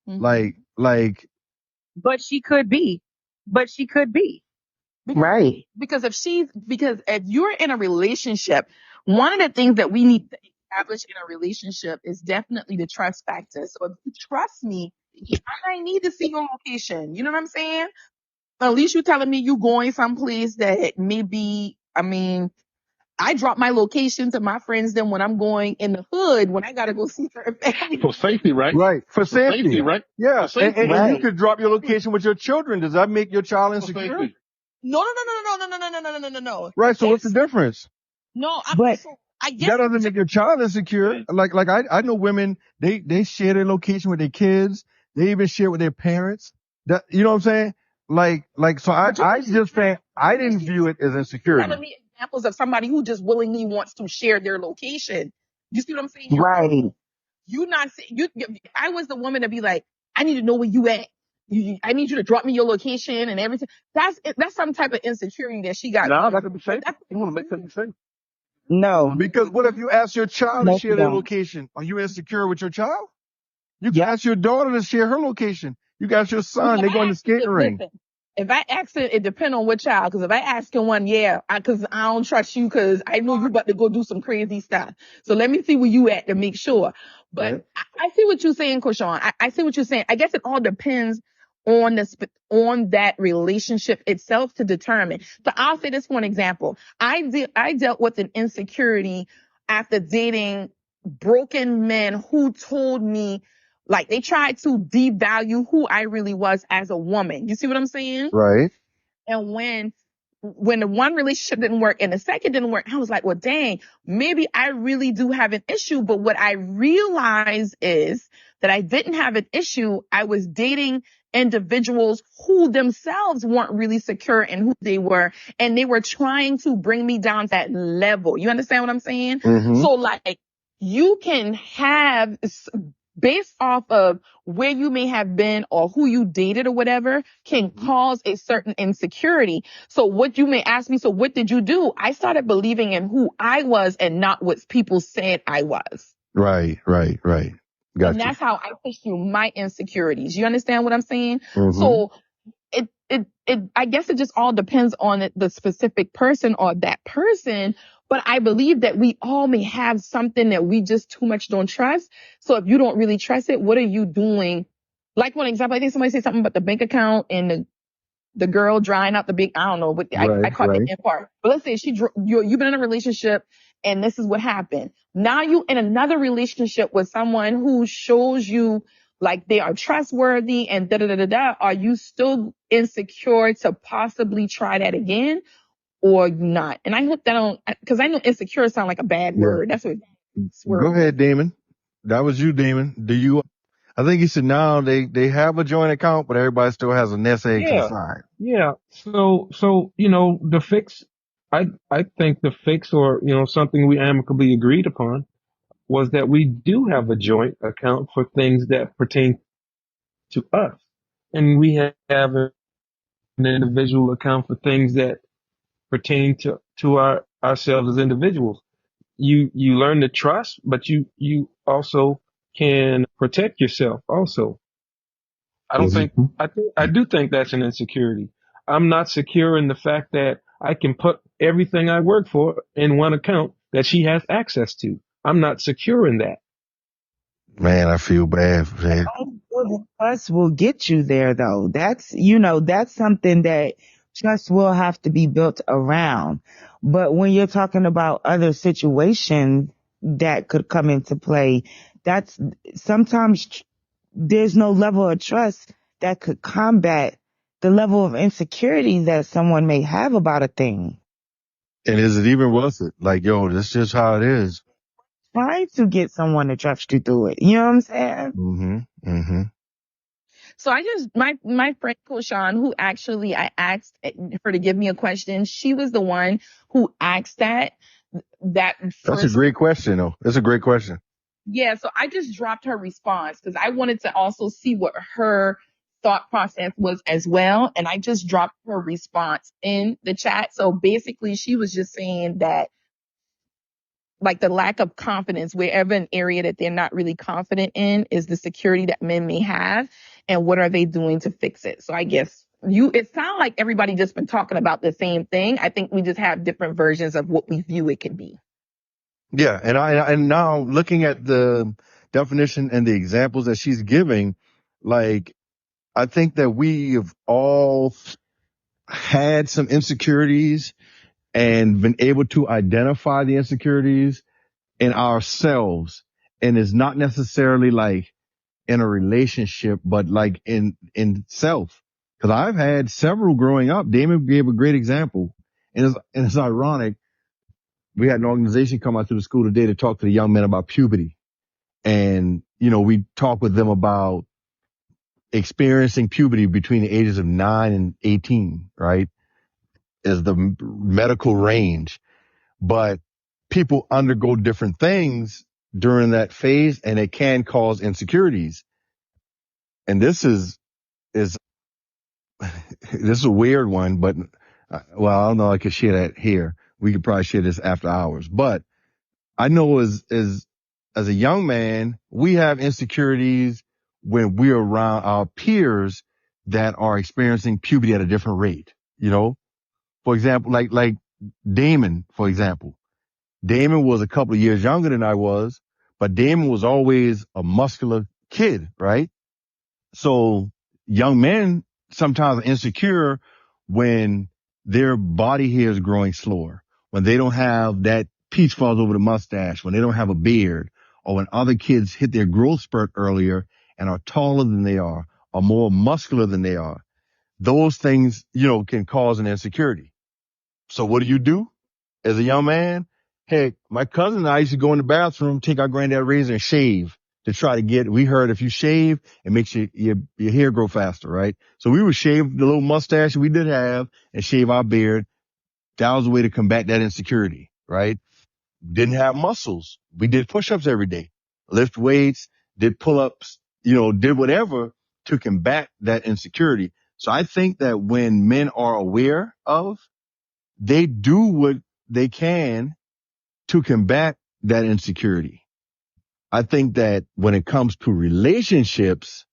Mhm. Like, But she could be. But she could be. Because Right. because if you're in a relationship, one of the things that we need to establish in a relationship is definitely the trust factor. So if you trust me, I might need to see your location. You know what I'm saying? At least you're telling me you going someplace that maybe, I mean, I drop my location to my friends then when I'm going in the hood when I gotta go see certain family. For safety, right? right, for For safety, safety. right? For Yeah. And, safety. and, and you Right. could drop your location with your children. Does that make your child For insecure? safety. No, no, no, no, no, no, no, no, no, no, no, no, no. Right. So what's the That's difference? no. But So I guess That doesn't make your child insecure. Like I know women, they share their location with their kids. They even share with their parents. That, you know what I'm saying? So but you I just think I but didn't view it as telling insecurity. me examples of somebody who just willingly wants to share their location. You see what I'm saying? right. You not say- if I was the woman to be like, I need to know where you at. I need you to drop me your location and everything. That's some type of insecurity that she got Now going. that could be But safe. that's You want to make sure you safe. No. Because what if you ask your child to No, you share their don't. location? Are you insecure with your child? You can Yep. ask your daughter to share her location. You got your well, son, if they're going I to ask, skating ring. listen, if I ask it depends on what child. Because if I ask him one, yeah, because I don't trust you because I know you about to go do some crazy stuff. So let me see where you at to make sure. But Right. I see what you're saying, Koshon. I see what you're saying. I guess it all depends on on that relationship itself to determine. So I'll say this for an example. I dealt with an insecurity after dating broken men who told me, like, they tried to devalue who I really was as a woman. You see what I'm saying? Right. And when the one relationship didn't work and the second didn't work, I was like, well, dang, maybe I really do have an issue. But what I realized is that I didn't have an issue. I was dating individuals who themselves weren't really secure in who they were. And they were trying to bring me down that level. You understand what I'm saying? Mm-hmm. So like you can have, based off of where you may have been or who you dated or whatever, can cause a certain insecurity. So what you may ask me, so what did you do? I started believing in who I was and not what people said I was. Right. And Got you. that's how I push through my insecurities. You understand what I'm saying? Mm-hmm. So I guess it just all depends on the specific person or that person. But I believe that we all may have something that we just too much don't trust. So if you don't really trust it, what are you doing? Like, one example, I think somebody said something about the bank account and the girl drying out the big, I don't know, but I caught the Right. end part. But let's say you've been in a relationship and this is what happened. Now you in another relationship with someone who shows you like they are trustworthy and da da da da da. Are you still insecure to possibly try that again or not? And I hope that don't, because I know insecure sound like a bad Yeah. word. That's what Go word ahead, means. Damon. That was you, Damon. I think he said now they have a joint account, but everybody still has a nest egg to the Yeah, side. yeah. So the fix. I think the fix, or something we amicably agreed upon, was that we do have a joint account for things that pertain to us, and we have an individual account for things that pertain to ourselves as individuals. You learn to trust, but you also can protect yourself also. I don't think Mhm. I do think that's an insecurity. I'm not secure in the fact that I can put everything I work for in one account that she has access to. I'm not secure in that. Man, I feel bad for that. Trust will get you there though. That's something that trust will have to be built around. But when you're talking about other situations that could come into play, that's sometimes there's no level of trust that could combat the level of insecurity that someone may have about a thing. And is it even worth it? Like, yo, that's just how it is. Trying to get someone to trust you through it. You know what I'm saying? Mm-hmm. So my friend Koshon, who actually I asked her to give me a question, she was the one who asked that That's a first. great question, though. That's a great question. Yeah, so I just dropped her response because I wanted to also see what her thought process was as well. And I just dropped her response in the chat. So basically, she was just saying that, like, the lack of confidence, wherever an area that they're not really confident in, is the security that men may have. And what are they doing to fix it? So I guess it sounds like everybody just been talking about the same thing. I think we just have different versions of what we view it can be. Yeah, and now looking at the definition and the examples that she's giving, like I think that we have all had some insecurities and been able to identify the insecurities in ourselves, and it's not necessarily like in a relationship, but like in self. Because I've had several growing up. Damon gave a great example, and it's ironic. We had an organization come out to the school today to talk to the young men about puberty. And, we talk with them about experiencing puberty between the ages of 9 and 18, right? Is the medical range. But people undergo different things during that phase and it can cause insecurities. And is, this is a weird one, but well, I don't know. I could share that here. We could probably share this after hours, but I know as a young man, we have insecurities when we're around our peers that are experiencing puberty at a different rate. For example, like Damon, for example, Damon was a couple of years younger than I was, but Damon was always a muscular kid, right? So, young men sometimes are insecure when their body hair is growing slower, when they don't have that peach falls over the mustache, when they don't have a beard, or when other kids hit their growth spurt earlier and are taller than they are, or more muscular than they are. Those things, can cause an insecurity. So what do? As a young man, heck, my cousin and I used to go in the bathroom, take our granddad razor and shave to try to we heard if you shave, it makes your hair grow faster, right? So we would shave the little mustache we did have and shave our beard. That was a way to combat that insecurity, right? Didn't have muscles. We did push-ups every day, lift weights, did pull-ups, did whatever to combat that insecurity. So I think that when men are aware of, they do what they can to combat that insecurity. I think that when it comes to relationships,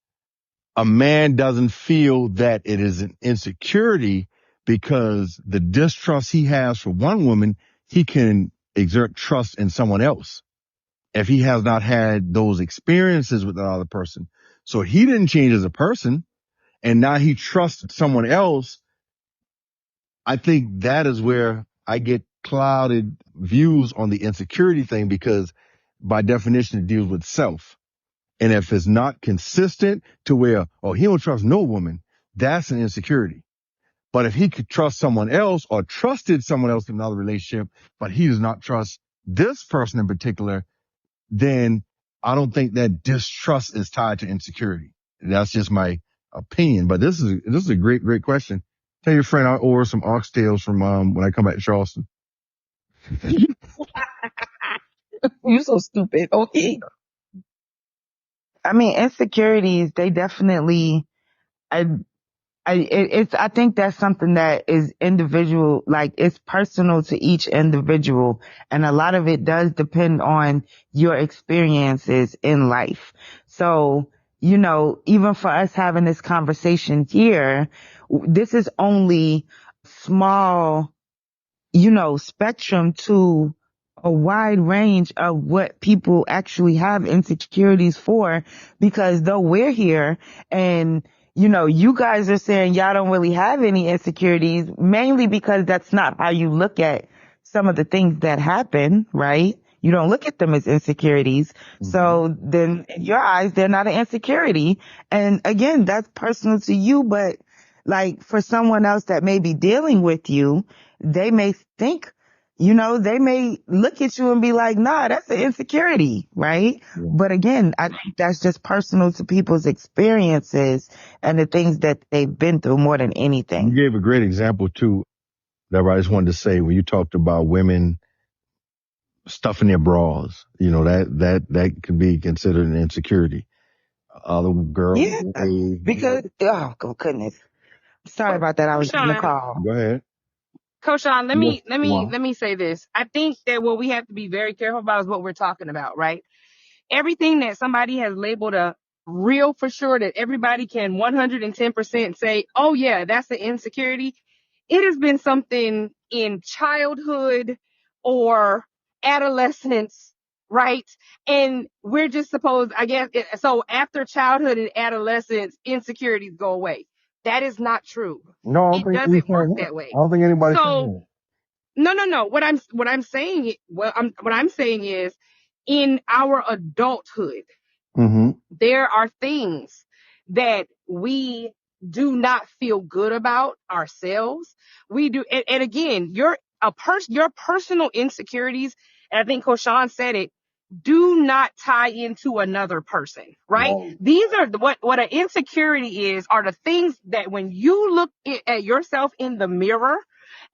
a man doesn't feel that it is an insecurity because the distrust he has for one woman, he can exert trust in someone else if he has not had those experiences with another person. So he didn't change as a person and now he trusts someone else. I think that is where I get clouded views on the insecurity thing because by definition it deals with self. And if it's not consistent to where, oh, he don't trust no woman, that's an insecurity. But if he could trust someone else or trusted someone else in another relationship, but he does not trust this person in particular, then I don't think that distrust is tied to insecurity. That's just my opinion. But this is a great, great question. Tell your friend I'll order some oxtails from when I come back to Charleston. You so stupid. Okay. I mean, insecurities, they definitely, I think that's something that is individual, like it's personal to each individual. And a lot of it does depend on your experiences in life. So, even for us having this conversation here, this is only small, spectrum to a wide range of what people actually have insecurities for, because though we're here and, you guys are saying y'all don't really have any insecurities, mainly because that's not how you look at some of the things that happen, right? You don't look at them as insecurities. Mm-hmm. So then in your eyes, they're not an insecurity. And again, that's personal to you, but like for someone else that may be dealing with you, they may think, they may look at you and be like, nah, that's an insecurity, right? Yeah. But again, I think that's just personal to people's experiences and the things that they've been through more than anything. You gave a great example too, that I just wanted to say when you talked about women stuffing their bras, that could be considered an insecurity. Other girls, Yeah, because, oh, goodness. Sorry about that. I was getting a Koshon, call. go ahead. Koshon, let Yes, me let me wow. let me say this. I think that what we have to be very careful about is what we're talking about, right? Everything that somebody has labeled a real for sure that everybody can 110% say, oh yeah, that's an insecurity. It has been something in childhood or adolescence, right? And we're just supposed, I guess, so after childhood and adolescence, insecurities go away. That is not true. No, I don't It think he's doesn't work saying that. that I way. don't think anybody's So saying no. What I'm saying is, in our adulthood, that. Mm-hmm. there are things that we do not feel good about ourselves. We do, and again, your personal insecurities, and I think Koshan said it, do not tie into another person, right? Right. These are what an insecurity is, are the things that when you look at yourself in the mirror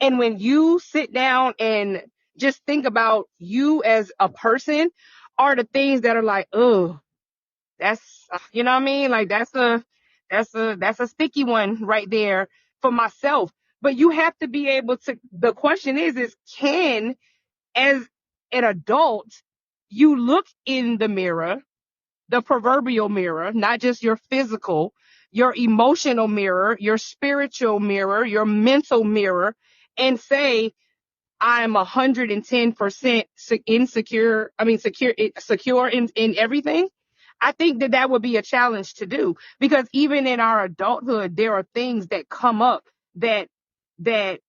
and when you sit down and just think about you as a person, are the things that are like, oh, that's, you know what I mean? Like that's a sticky one right there for myself. But you have to be able to, the question is can, as an adult, you look in the mirror, the proverbial mirror, not just your physical, your emotional mirror, your spiritual mirror, your mental mirror, and say, I'm 110% insecure. I mean, secure in everything. I think that that would be a challenge to do, because even in our adulthood, there are things that come up that that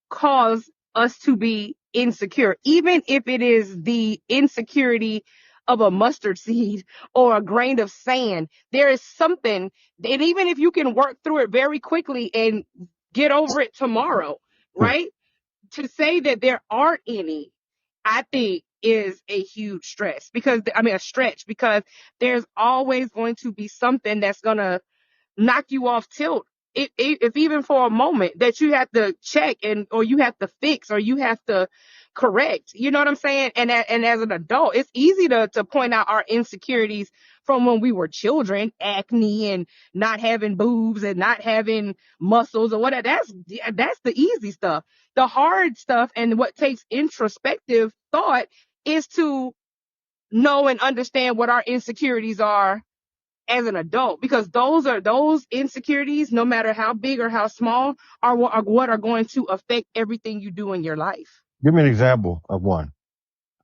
cause us to be insecure, even if it is the insecurity of a mustard seed or a grain of sand. There is something, and even if you can work through it very quickly and get over it tomorrow, right? To say that there aren't any, I think is a huge stress, because I mean a stretch, because there's always going to be something that's going to knock you off tilt, if even for a moment, that you have to check, and or you have to fix, or you have to correct. You know what I'm saying? And as an adult, it's easy to point out our insecurities from when we were children, acne and not having boobs and not having muscles or whatever. That's the easy stuff. The hard stuff, and what takes introspective thought, is to know and understand what our insecurities are as an adult, because those insecurities, no matter how big or how small, are what are going to affect everything you do in your life. Give me an example of one.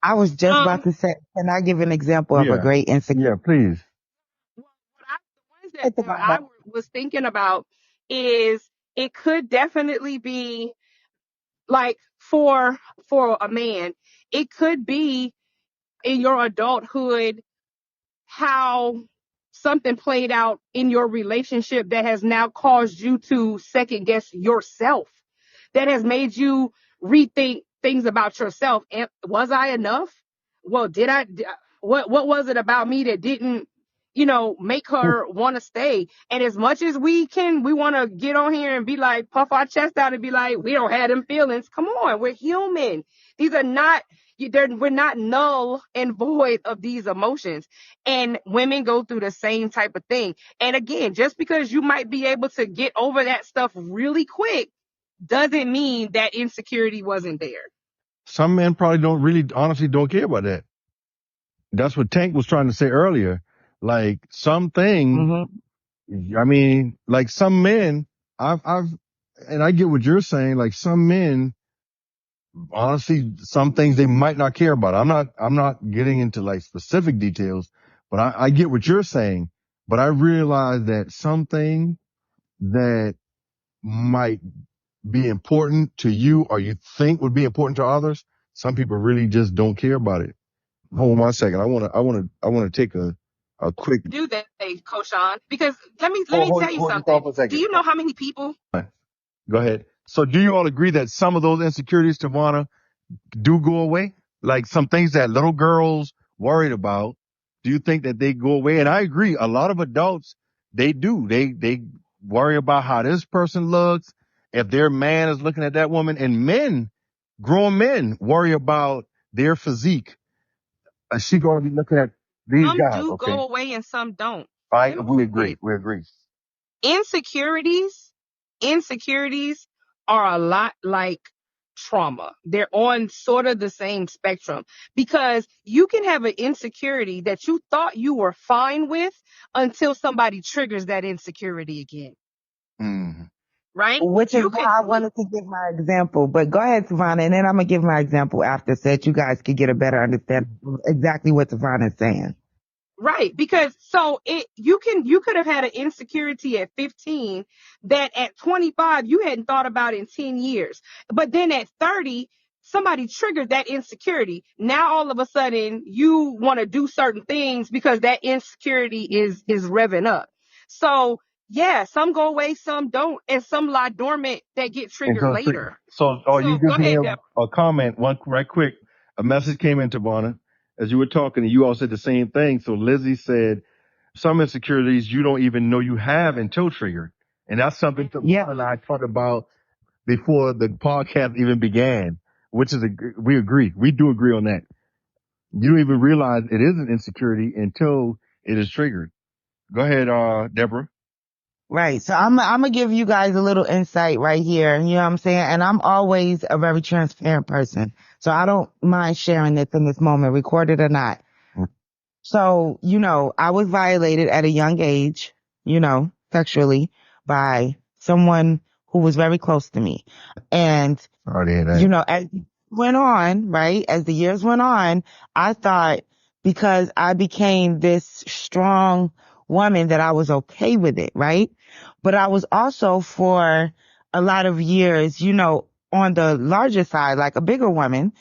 I was just about Um, to say, can I give an example of a Yeah. great insecurity? Yeah, please. the ones that I was thinking about is, it could definitely be like for a man, it could be in your adulthood how something played out in your relationship that has now caused you to second guess yourself, that has made you rethink things about yourself. And was I enough? Well, what was it about me that didn't, make her want to stay? And as much as we want to get on here and be like, puff our chest out and be like, we don't have them feelings. Come on, we're human. These are not, we're not null and void of these emotions. And women go through the same type of thing. And again, just because you might be able to get over that stuff really quick doesn't mean that insecurity wasn't there. Some men probably don't really honestly don't care about that. That's what Tank was trying to say earlier. Like some things, I mean, like some men, and I get what you're saying. Like some men, honestly, some things they might not care about. I'm not getting into like specific details, but I get what you're saying. But I realize that something that might be important to you or you think would be important to others, some people really just don't care about it. Hold on one second. I wanna take a quick. Do that, Koshon, because let me Hold tell you hold your thought something. for a Do second. you know how many people? Go ahead. So do you all agree that some of those insecurities, Tivona, do go away? Like some things that little girls worried about, do you think that they go away? And I agree, a lot of adults, they do. They worry about how this person looks, if their man is looking at that woman, and men, grown men, worry about their physique. Is she going to be looking at these Some guys? do Okay. go away and some don't. We agree. We agree. Insecurities, insecurities are a lot like trauma. They're on sort of the same spectrum, because you can have an insecurity that you thought you were fine with until somebody triggers that insecurity again, Mhm. right? Which is You why can, I wanted to give my example. But go ahead, Savannah, and then I'm gonna give my example after, so that you guys can get a better understanding of exactly what Savannah is saying. right, because so you could have had an insecurity at 15 that at 25 you hadn't thought about in 10 years. But then at 30, somebody triggered that insecurity. Now all of a sudden you want to do certain things because that insecurity is revving up. So yeah, some go away, some don't, and some lie dormant that get And triggered later. you So go just made ahead, Deb. a comment, one right quick. A message came into Tivona as you were talking, and you all said the same thing. So Lizzie said, some insecurities you don't even know you have until triggered. And that's something Yeah. Tivona and I talked about before the podcast even began, which is we agree. We do agree on that. You don't even realize it is an insecurity until it is triggered. Go ahead, Deborah. Right. So I'm gonna give you guys a little insight right here. You know what I'm saying? And I'm always a very transparent person. So I don't mind sharing this in this moment, recorded or not. So, I was violated at a young age, sexually by someone who was very close to me. And, Sorry to hear that. as went on, right? As the years went on, I thought because I became this strong woman that I was okay with it, right? But I was also for a lot of years, on the larger side, like a bigger woman,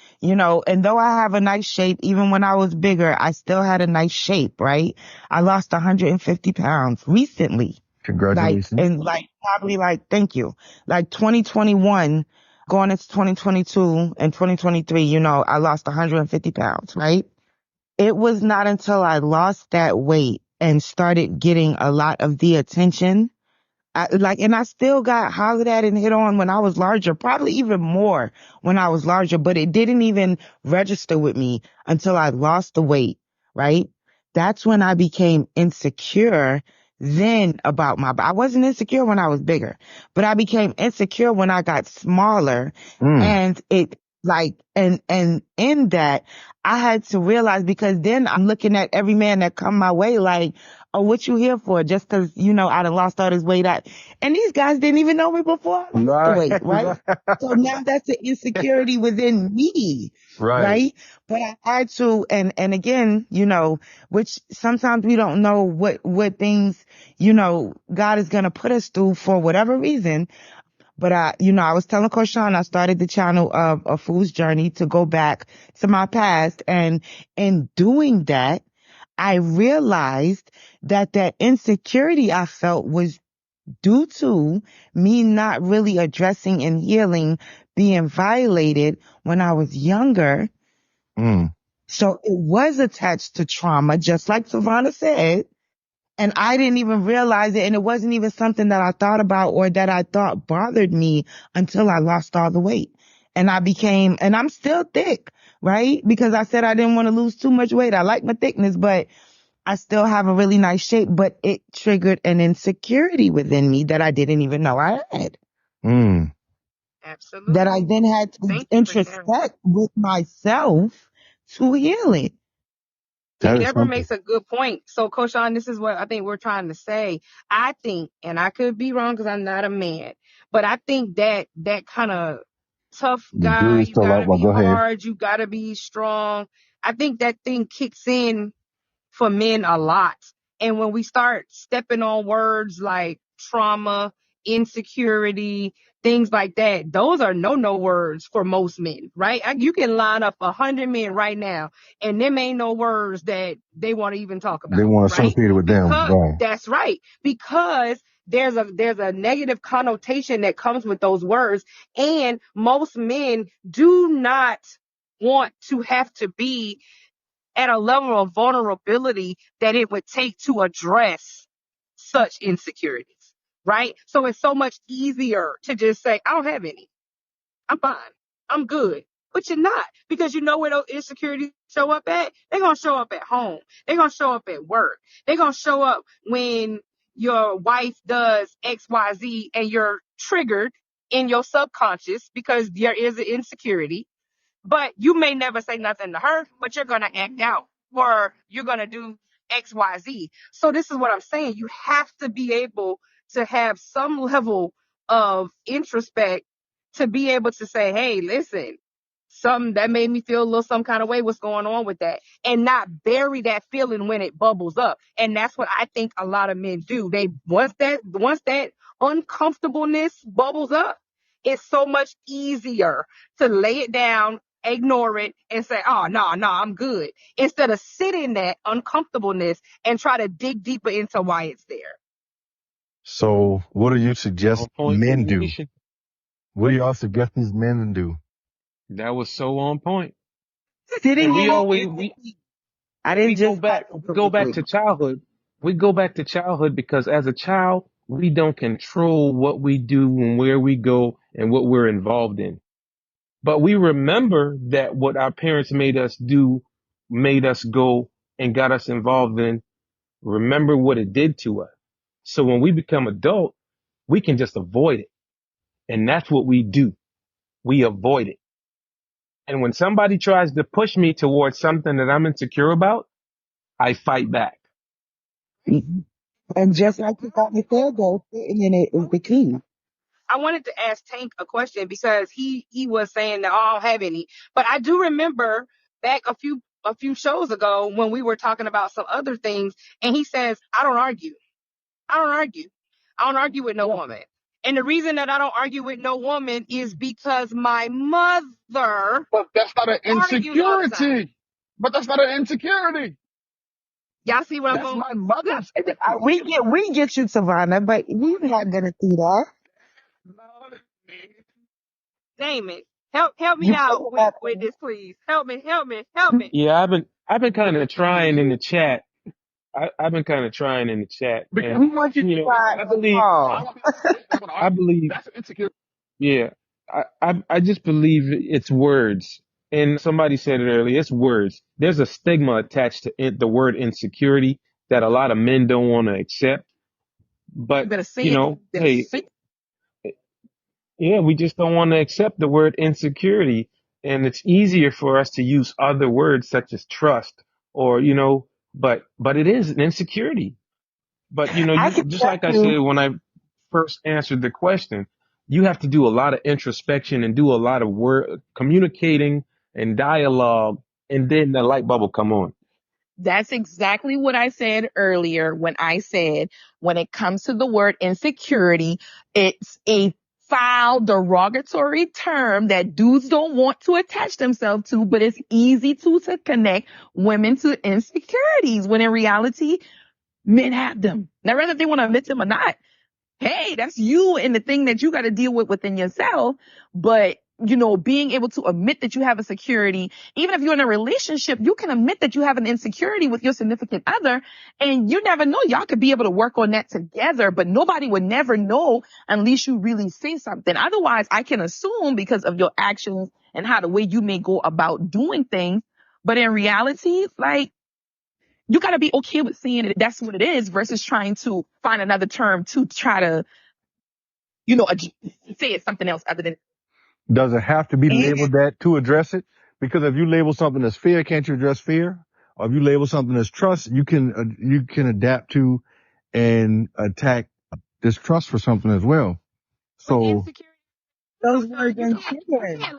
and though I have a nice shape, even when I was bigger, I still had a nice shape, right? I lost 150 pounds recently. Congratulations. Probably thank you. Like 2021, going into 2022 and 2023, I lost 150 pounds, right? It was not until I lost that weight and started getting a lot of the attention and I still got hollered at and hit on when I was larger, probably even more when I was larger, but it didn't even register with me until I lost the weight, right? That's when I became insecure then about I wasn't insecure when I was bigger, but I became insecure when I got smaller. Mm. And and in that, I had to realize, because then I'm looking at every man that come my way like, oh, what you here for? Just because, I done lost all this weight. And these guys didn't even know me before I lost the Right. weight, right? So now that's an insecurity within me, Right. right? But I had to, and again, which sometimes we don't know what things, God is going to put us through for whatever reason. But I was telling Koshon, I started the channel of A Fool's Journey to go back to my past. And in doing that, I realized that insecurity I felt was due to me not really addressing and healing being violated when I was younger. Mm. So it was attached to trauma, just like Savannah said. And I didn't even realize it. And it wasn't even something that I thought about or that I thought bothered me until I lost all the weight. And and I'm still thick, right? Because I said I didn't want to lose too much weight. I like my thickness, but I still have a really nice shape. But it triggered an insecurity within me that I didn't even know I had, Mm. that I Absolutely. then had to Thank you for sharing. introspect with myself to heal it. And That is Deborah something. makes a good point. So, Koshan, this is what I think we're trying to say. I think, and I could be wrong because I'm not a man, but I think that kind of tough The guy, jury's you still got out. to Well, be go ahead. hard, you got to be strong. I think that thing kicks in for men a lot. And when we start stepping on words like trauma, insecurity, things like that, those are no words for most men, right? You can line up 100 men right now, and them ain't no words that they want to even talk They about, want right? associated with them. Because Right. that's right. Because there's a negative connotation that comes with those words, and most men do not want to have to be at a level of vulnerability that it would take to address such insecurities, right? So it's so much easier to just say, I don't have any. I'm fine. I'm good. But you're not, because you know where those insecurities show up at? They're going to show up at home. They're going to show up at work. They're going to show up when your wife does XYZ and you're triggered in your subconscious because there is an insecurity, but you may never say nothing to her, but you're going to act out or you're going to do XYZ. So this is what I'm saying. You have to be able to have some level of introspect to be able to say, hey, listen, something that made me feel a little some kind of way. What's going on with that? And not bury that feeling when it bubbles up. And that's what I think a lot of men do. They once that uncomfortableness bubbles up, it's so much easier to lay it down, ignore it, and say, oh, no, I'm good. Instead of sit in that uncomfortableness and try to dig deeper into why it's there. So, what do you On suggest point, men do? Nisha. What do y'all suggest these men do? That was so on point. Sitting And in we it always is the we key. I we didn't go just back cut the we go back program. to childhood. We go back to childhood because as a child, we don't control what we do and where we go and what we're involved in. But we remember that what our parents made us do, made us go and got us involved in, remember what it did to us. So when we become adult, we can just avoid it. And that's what we do. We avoid it. And when somebody tries to push me towards something that I'm insecure about, I fight back. And just like you got me said, though, sitting in it is the key. I wanted to ask Tank a question because he was saying that, oh, I don't have any, but I do remember back a few shows ago when we were talking about some other things, and he says, I don't argue. I don't argue. I don't argue with no woman. And the reason that I don't argue with no woman is because my mother But that's not an argues all the time. insecurity. But that's not an insecurity. Y'all see what I'm That's going? my mother's. We get you, Savannah, but he's not gonna see that. Damon, help me You put out him at with this, please. Help me. Yeah, I've been kind of trying in the chat. I've been kind of trying in the chat, Because and we want you to you know, try I and believe, Paul. I believe, that's an insecurity. yeah, I just believe it's words. And somebody said it earlier, it's words. There's a stigma attached to the word insecurity that a lot of men don't want to accept. You But, better say you it. know, You better hey, say it. yeah, we just don't want to accept the word insecurity. And it's easier for us to use other words such as trust or, you know, but it is an insecurity. But, you know, I you can just tell like I you. said when I first answered the question, you have to do a lot of introspection and do a lot of word communicating and dialogue, and then the light bulb will come on. That's exactly what I said earlier when I said when it comes to the word insecurity, it's a foul derogatory term that dudes don't want to attach themselves to, but it's easy to connect women to insecurities when in reality, men have them. Now, whether they want to admit them or not, hey, that's you and the thing that you got to deal with within yourself. But, you know, being able to admit that you have a security, even if you're in a relationship, you can admit that you have an insecurity with your significant other. And you never know. Y'all could be able to work on that together, but nobody would never know unless you really say something. Otherwise, I can assume because of your actions and how the way you may go about doing things. But in reality, like, you got to be okay with saying it. That's what it is versus trying to find another term to try to, you know, say it's something else other than. Does it have to be And labeled that to address it? Because if you label something as fear, can't you address fear? Or if you label something as trust, you can adapt to and attack distrust for something as well. But So insecurity, those Koshon, words in chicken.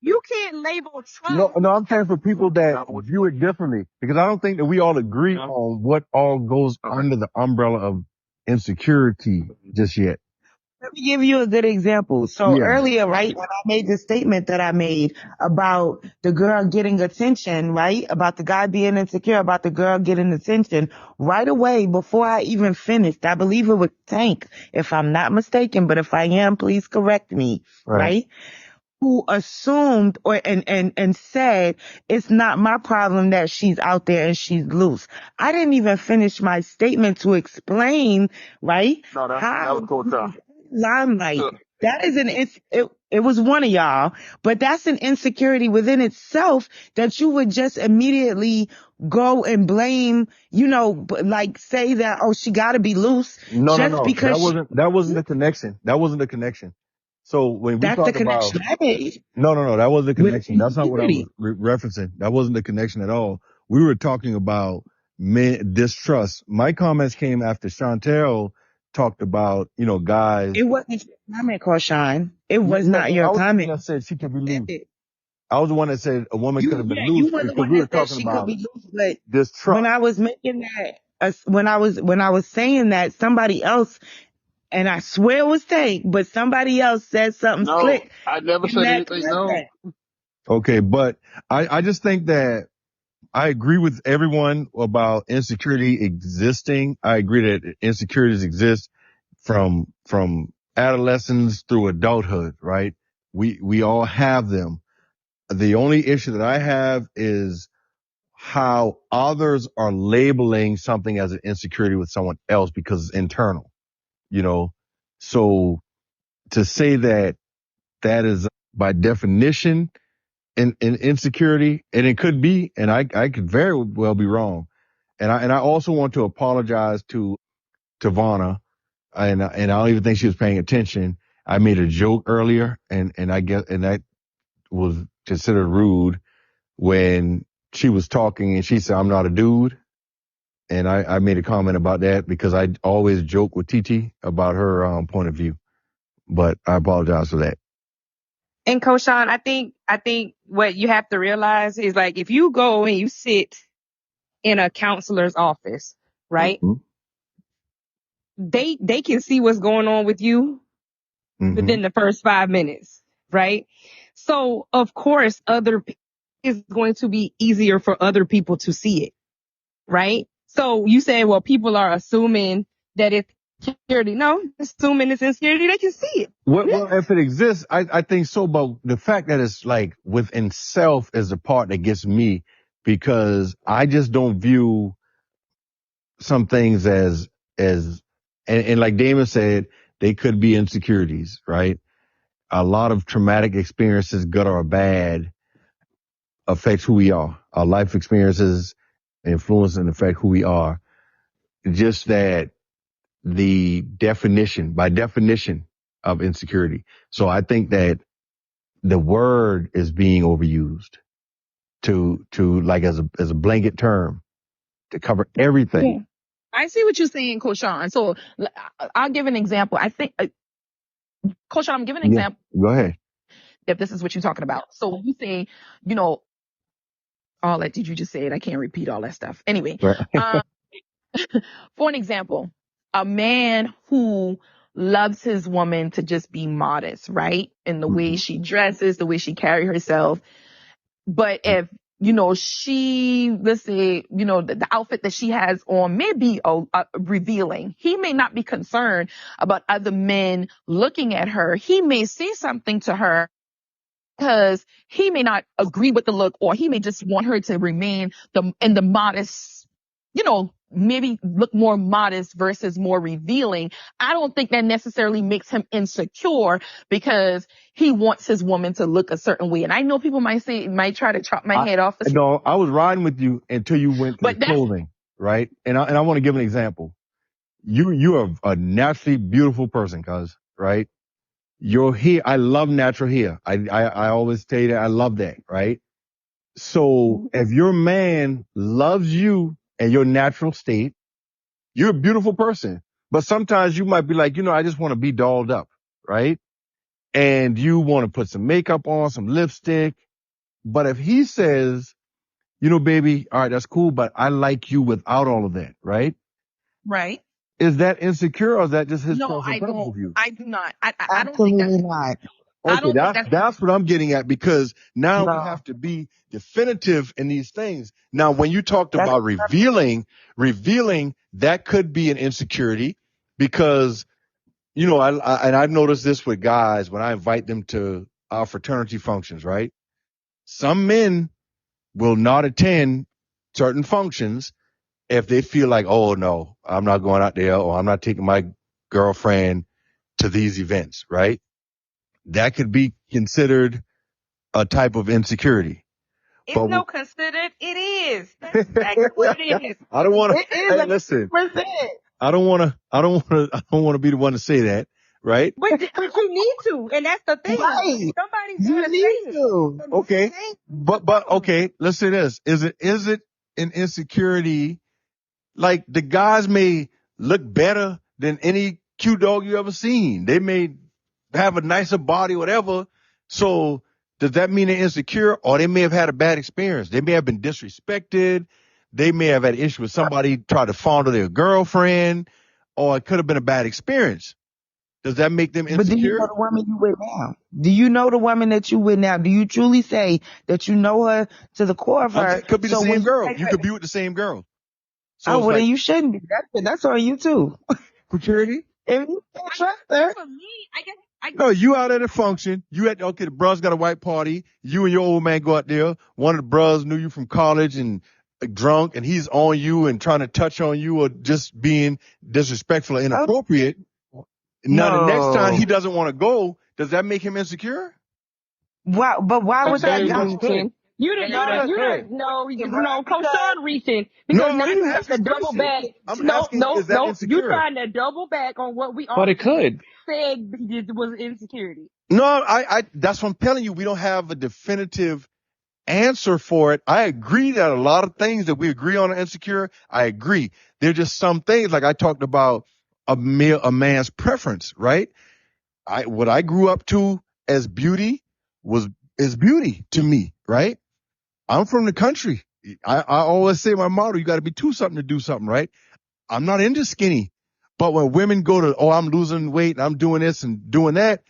you can't label no, trust. no, I'm saying for people that view it differently, because I don't think that we all agree on what all goes under the umbrella of insecurity just yet. Let me give you a good example. So Yeah. earlier, right, when I made the statement that I made about the girl getting attention, right, about the guy being insecure, about the girl getting attention, right away before I even finished, I believe it was Tank, if I'm not mistaken, but if I am, please correct me, Right. right? Who assumed or and said it's not my problem that she's out there and she's loose. I didn't even finish my statement to explain, right? No, that was How cool stuff. limelight. That is it was one of y'all, but that's an insecurity within itself that you would just immediately go and blame, you know, like say that, oh, she gotta be loose No, no, just no. That because wasn't, that wasn't the connection. That wasn't the connection. So when we that's the talk about, connection I made no, no, no, that wasn't the with connection. That's not what I was insecurity. referencing. That wasn't the connection at all. We were talking about men distrust. My comments came after Chantel talked about, you know, guys. It wasn't your comment, Koshon. It Yeah, was no, not no, I your was the one comment. that said she could be You said loose. it. I was the one that said a woman could have been You loose were the because one we were that said talking she could about be loose, but when distrust. I was making that, when I was saying that, somebody else, and I swear it was Tank, but somebody else said something No, slick I never in said that anything. No. comment. Okay. But I just think that I agree with everyone about insecurity existing. I agree that insecurities exist from adolescence through adulthood, right? We all have them. The only issue that I have is how others are labeling something as an insecurity with someone else because it's internal, you know? So to say that that is by definition in insecurity, and it could be, and I could very well be wrong. And I also want to apologize to Tivona, and I don't even think she was paying attention. I made a joke earlier, and I guess, and that was considered rude when she was talking and she said, I'm not a dude. And I made a comment about that because I always joke with TT about her point of view, but I apologize for that. And Koshon, I think what you have to realize is like if you go and you sit in a counselor's office, right? Mm-hmm. They can see what's going on with you Mm-hmm. within the first 5 minutes, right? So of course, it's going to be easier for other people to see it, right? So you say, well, people are assuming that it's insecurity. No, assuming it's insecurity, they can see it. Well, if it exists, I think so. But the fact that it's like within self is the part that gets me because I just don't view some things as, and like Damon said, they could be insecurities, right? A lot of traumatic experiences, good or bad, affects who we are. Our life experiences influence and affect who we are. Just that by definition of insecurity. So I think that the word is being overused to like as a blanket term to cover Yeah. everything. I see what you're saying, Koshon. So I'll give an example. I think, Koshon, I'm giving an Yeah. example Go ahead. if this is what you're talking about. So when you say, you know, all that, did you just say it? I can't repeat all that stuff. Anyway, Right. um, for an example, a man who loves his woman to just be modest, right? In the way Mm-hmm. she dresses, the way she carry herself. But if, let's say, the outfit that she has on may be revealing. He may not be concerned about other men looking at her. He may say something to her because he may not agree with the look, or he may just want her to remain in the modest, maybe look more modest versus more revealing. I don't think that necessarily makes him insecure because he wants his woman to look a certain way. And I know people might try to chop my I head off, no, I was riding with you until you went to the but that's clothing, right? And I want to give an example. You are a naturally beautiful person, cuz, right? Your hair, I love natural hair. I always say that I love that, right? So if your man loves you and your natural state, you're a beautiful person. But sometimes you might be like, I just want to be dolled up, right? And you want to put some makeup on, some lipstick. But if he says, baby, all right, that's cool, but I like you without all of that, right? right. Is that insecure or is that just his No, personal I preference don't. of you? I do not. I don't think that's. Absolutely not. I Okay, don't think that's. that's what I'm getting at because now we No, have to be definitive in these things. Now, when you talked that's about revealing that could be an insecurity because, and I've noticed this with guys when I invite them to our fraternity functions, right? Some men will not attend certain functions if they feel like, oh no, I'm not going out there or I'm not taking my girlfriend to these events, right? That could be considered a type of insecurity. It's But no considered. It is. That's exactly what it is. I don't want to. it is Hey, a listen, percent. I don't want to. I don't want to be the one to say that, right? But you need to, and that's the thing. Right. Somebody's You gotta say need it. to. Okay, Thank but okay. Let's say this: is it an insecurity? Like the guys may look better than any cute dog you ever seen. They may have a nicer body, whatever. So does that mean they're insecure or they may have had a bad experience? They may have been disrespected. They may have had an issue with somebody try to fondle their girlfriend or it could have been a bad experience. Does that make them But do you know insecure? the woman you with now? Do you know the woman that you with now? Do you truly say that you know her to the core of I'm her? saying it could be the So when same you girl. take You her, could be with the same girl. So oh it's well, then like you shouldn't be. That's on you too. security. If you can't I guess trust her, for me, I guess. No, you out at a function. You at okay, the bros got a white party. You and your old man go out there. One of the bros knew you from college and drunk, and he's on you and trying to touch on you or just being disrespectful or oh inappropriate. Now, the next time he no. doesn't want to go, does that make him insecure? Why? But why would that Very Koshon, you much be? could. reaching. You didn't. You No, didn't. That no, You could. didn't. No, right? no. Because Koshon reaching because No, now I you didn't trying ask a to double question. back. I'm No, asking, no, is that no. You insecure? trying to double back on what we But it already could. said was insecurity. No, that's what I'm telling you. We don't have a definitive answer for it. I agree that a lot of things that we agree on are insecure. I agree. There are just some things like I talked about a man's preference, right? What I grew up to as beauty is beauty to me, right? I'm from the country. I always say my motto, you got to be two something to do something, right? I'm not into skinny, but when women go to, oh, I'm losing weight and I'm doing this and doing that,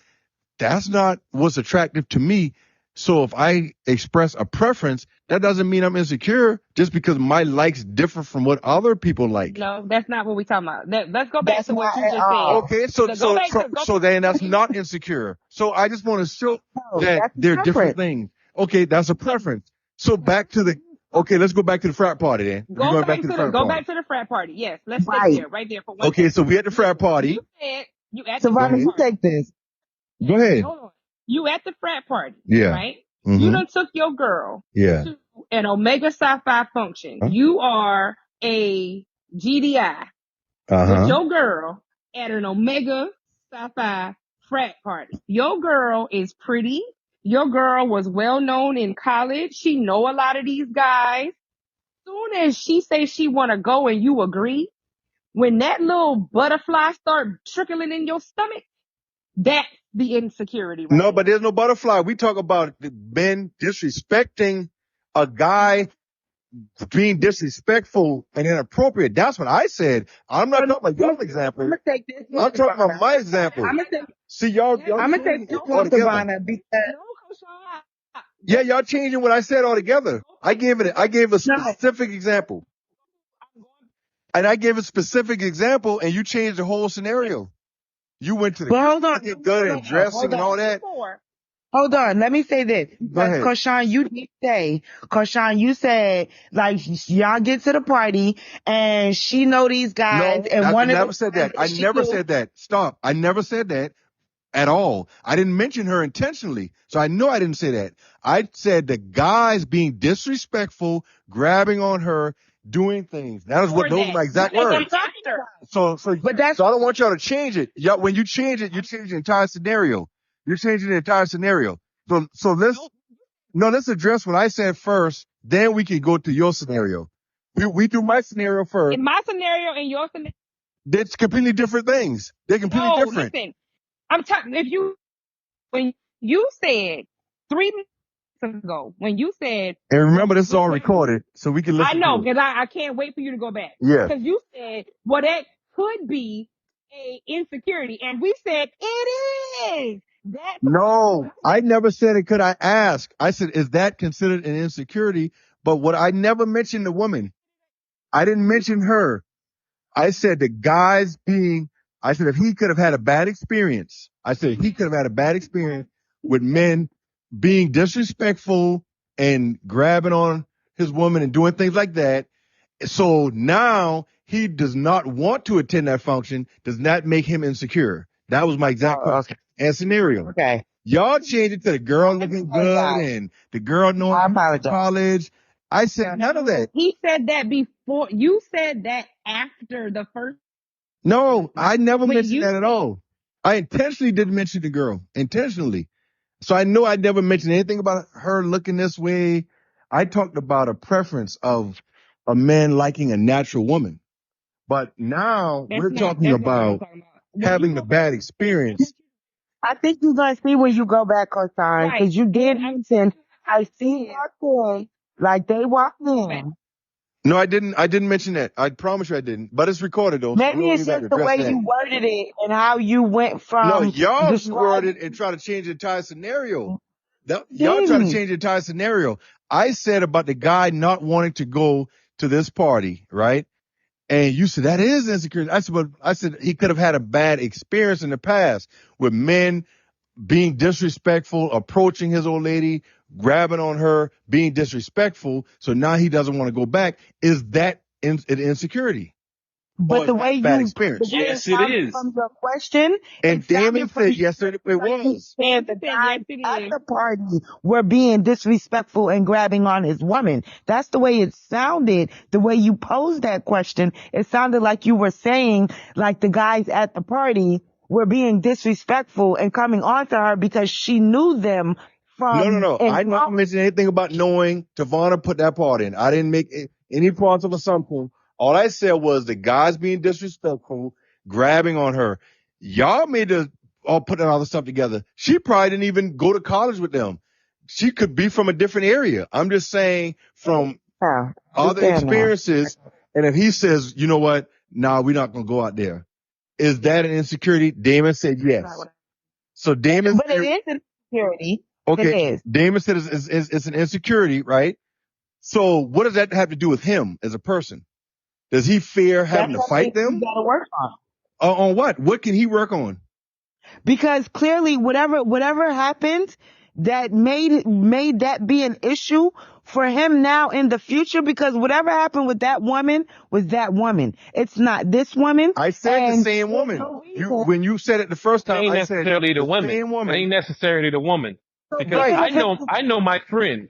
that's not what's attractive to me. So if I express a preference, that doesn't mean I'm insecure just because my likes differ from what other people like. No, that's not what we're talking about. Let's go back That's to what not you at just said. all. Okay, so Go back to so then that's not insecure. So I just want to show No, that that's they're different different. things. Okay, that's a preference. So back to the okay, let's go back to the frat party then. We're going back to the frat go party. back to the frat party. Yes, let's stick Right. there, right there for one Okay, second. so we at the frat You party. said you at the Go Savannah, frat ahead. you party. take this. Go ahead. Hold on. You at the frat party, Yeah. right? Mm-hmm. You done took your girl Yeah. to an Omega Sci-Fi function. Huh? You are a GDI with your girl at an Omega Sci-Fi frat party. Your girl is pretty. Your girl was well known in college. She know a lot of these guys. Soon as she says she want to go and you agree, when that little butterfly start trickling in your stomach, that's the insecurity right No, there. but there's no butterfly. We talk about the men disrespecting a guy being disrespectful and inappropriate. That's what I said. I'm not talking about your example. I'm gonna take this. I'm talking about my example. I'm gonna take. See, y'all I'm gonna changing take this it one, altogether. Savannah, because No, Koshon. Yeah, y'all changing what I said altogether. I gave a specific example. And I gave a specific example and you changed the whole scenario. You went to the but hold on. good and dressing and all that. Hold on, let me say this. Go ahead. Koshon, you said, like, y'all get to the party and she know these guys and I one of never them said that. I she never knew- said that. Stop. I never said that at all. I didn't mention her intentionally. So I know I didn't say that. I said the guys being disrespectful, grabbing on her, doing things. That is what those are my exact words. So I don't want y'all to change it. Y'all, when you change it, you change the entire scenario. You're changing the entire scenario. So let's address what I said first. Then we can go to your scenario. We do my scenario first. In my scenario and your scenario, They're completely different things. They're completely different. listen. I'm talking. When you said 3 minutes ago, when you said, And remember, this is all recorded, so we can listen. I know, to it. because I can't wait for you to go back. Yeah. Because you said, well, that could be a insecurity, and we said it is. No, I never said it. Could I ask? I said, is that considered an insecurity? But what I never mentioned the woman. I didn't mention her. I said the guys being, I said if he could have had a bad experience, I said he could have had a bad experience with men being disrespectful and grabbing on his woman and doing things like that. So now he does not want to attend that function, does not make him insecure. That was my exact question and scenario. Okay. Y'all changed it to the girl looking good and the girl knowing college. I said none of that. He said that before. You said that after the first. No, I never mentioned that at all. I intentionally didn't mention the girl. Intentionally. So I know I never mentioned anything about her looking this way. I talked about a preference of a man liking a natural woman. But now we're talking about having the bad experience. I think you're gonna see when you go back, Koshon, because you did mention I see it. Like they walked in. No, I didn't mention that. I promise you I didn't. But it's recorded though. Maybe it's just the way you worded it and how you went from. No, y'all worded and try to change the entire scenario. Y'all try to change the entire scenario. I said about the guy not wanting to go to this party, right? And you said that is insecurity. I said he could have had a bad experience in the past with men being disrespectful, approaching his old lady, grabbing on her, being disrespectful. So now he doesn't want to go back. Is that an insecurity? But the way bad you, experience. Yes, it is. From your question, And Damon said yes, it was. And the guys at the party were being disrespectful and grabbing on his woman. That's the way it sounded. The way you posed that question, it sounded like you were saying, like the guys at the party were being disrespectful and coming on to her because she knew them from. No. I never mentioned anything about knowing. Tivona put that part in. I didn't make any parts of assumption. All I said was the guys being disrespectful, grabbing on her. Y'all made the all putting all this stuff together. She probably didn't even go to college with them. She could be from a different area. I'm just saying from Yeah, other understand now. experiences. And if he says, you know what? Nah, we're not going to go out there. Is that an insecurity? Damon said yes. So Damon, But it is an insecurity. It okay. is. Damon said it's an insecurity, right? So what does that have to do with him as a person? Does he fear having That's to something fight you them? gotta work on. On what? What can he work on? Because clearly whatever happened that made that be an issue for him now in the future, because whatever happened with that woman was that woman. It's not this woman. I said the And same there's woman. no reason. When you said it the first It time, ain't I said necessarily the the woman. same It woman. ain't necessarily the woman because Right. I know my friend,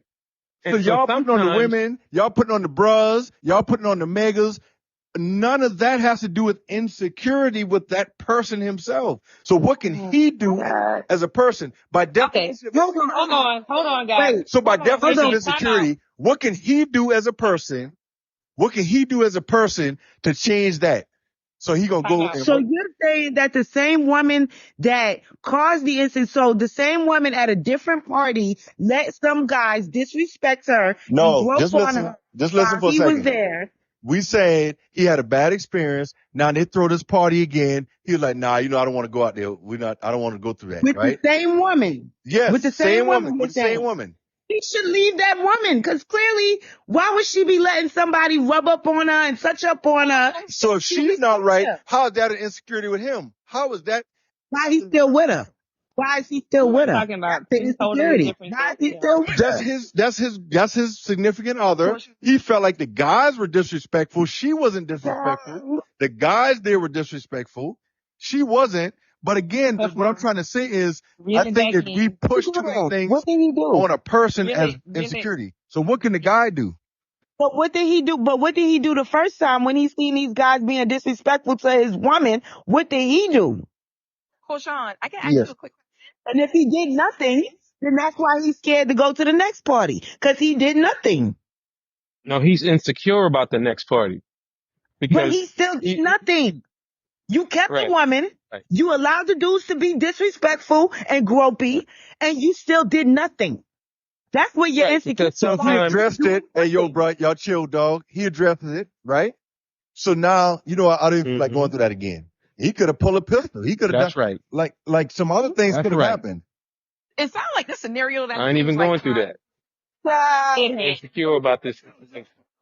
So and so y'all putting on the sometimes women, y'all putting on the bras, y'all putting on the megas. None of that has to do with insecurity with that person himself. So what can he do as a person? By Okay. definition, Hold on, guys. Wait, so by Hold on. Wait a definition of minute. Time out. insecurity, what can he do as a person? What can he do as a person to change that? So he gonna Time go out. and so you're saying that the same woman that caused the incident, so the same woman at a different party let some guys disrespect her and no, grope on her just listen while for a he was second. there We said he had a bad experience. Now they throw this party again. He was like, nah, I don't want to go out there. I don't want to go through that, with the right? same woman. Yes, With the same same woman, woman you're with the same saying. woman. He should leave that woman because clearly, why would she be letting somebody rub up on her and touch up on her? So if she's not right, how is that an insecurity with him? How is that? Why he still with her? Why is he still You are with her? talking about That's the two totally insecurity. different Why is things. he still with her? That's his significant other. He felt like the guys were disrespectful. She wasn't disrespectful. The guys there were disrespectful. She wasn't. But again, what I'm trying to say is, I Really think back that we in. push too many things What did he do? on a person as Really. insecurity. So what can the guy do? But what did he do? But what did he do the first time when he seen these guys being disrespectful to his woman? What did he do? Koshon, I can ask you Yes. a quick And if he did nothing, then that's why he's scared to go to the next party because he did nothing. no, he's insecure about the next party But because he still did he nothing. You kept the right, woman. right, You allowed the dudes to be disrespectful and right, gropey, and you still did nothing. That's where your right. Because insecurity So he lies. sometimes addressed it. Hey, yo, bro, y'all chill, dog. He addressed it, right? So now, I didn't feel like going Mhm. through that again. He could have pulled a pistol. He could have done That's right. like some other things That's could have right. happened. It sounds like this scenario that I ain't seems even like going through that. It had. Insecure about this.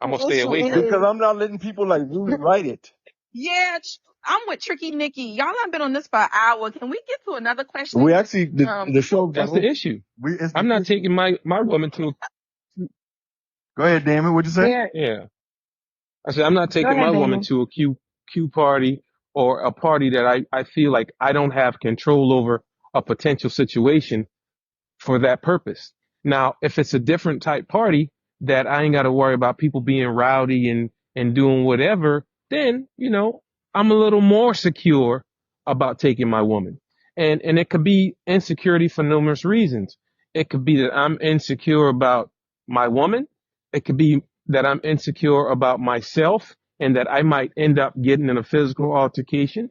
I'm gonna The stay issue away from it. Because is, I'm not letting people like really write it. yeah, I'm with Tricky Nikki. Y'all have been on this for an hour. Can we get to another We question? actually, the show got That's the over. issue. It's I'm the not issue. taking my woman to Go ahead, Damon. What'd you say? there. yeah. I said I'm not Go taking my ahead, woman Damon. to a Q party or a party that I feel like I don't have control over a potential situation for that purpose. Now, if it's a different type party that I ain't got to worry about people being rowdy and doing whatever, then, I'm a little more secure about taking my woman. And it could be insecurity for numerous reasons. It could be that I'm insecure about my woman. It could be that I'm insecure about myself and that I might end up getting in a physical altercation.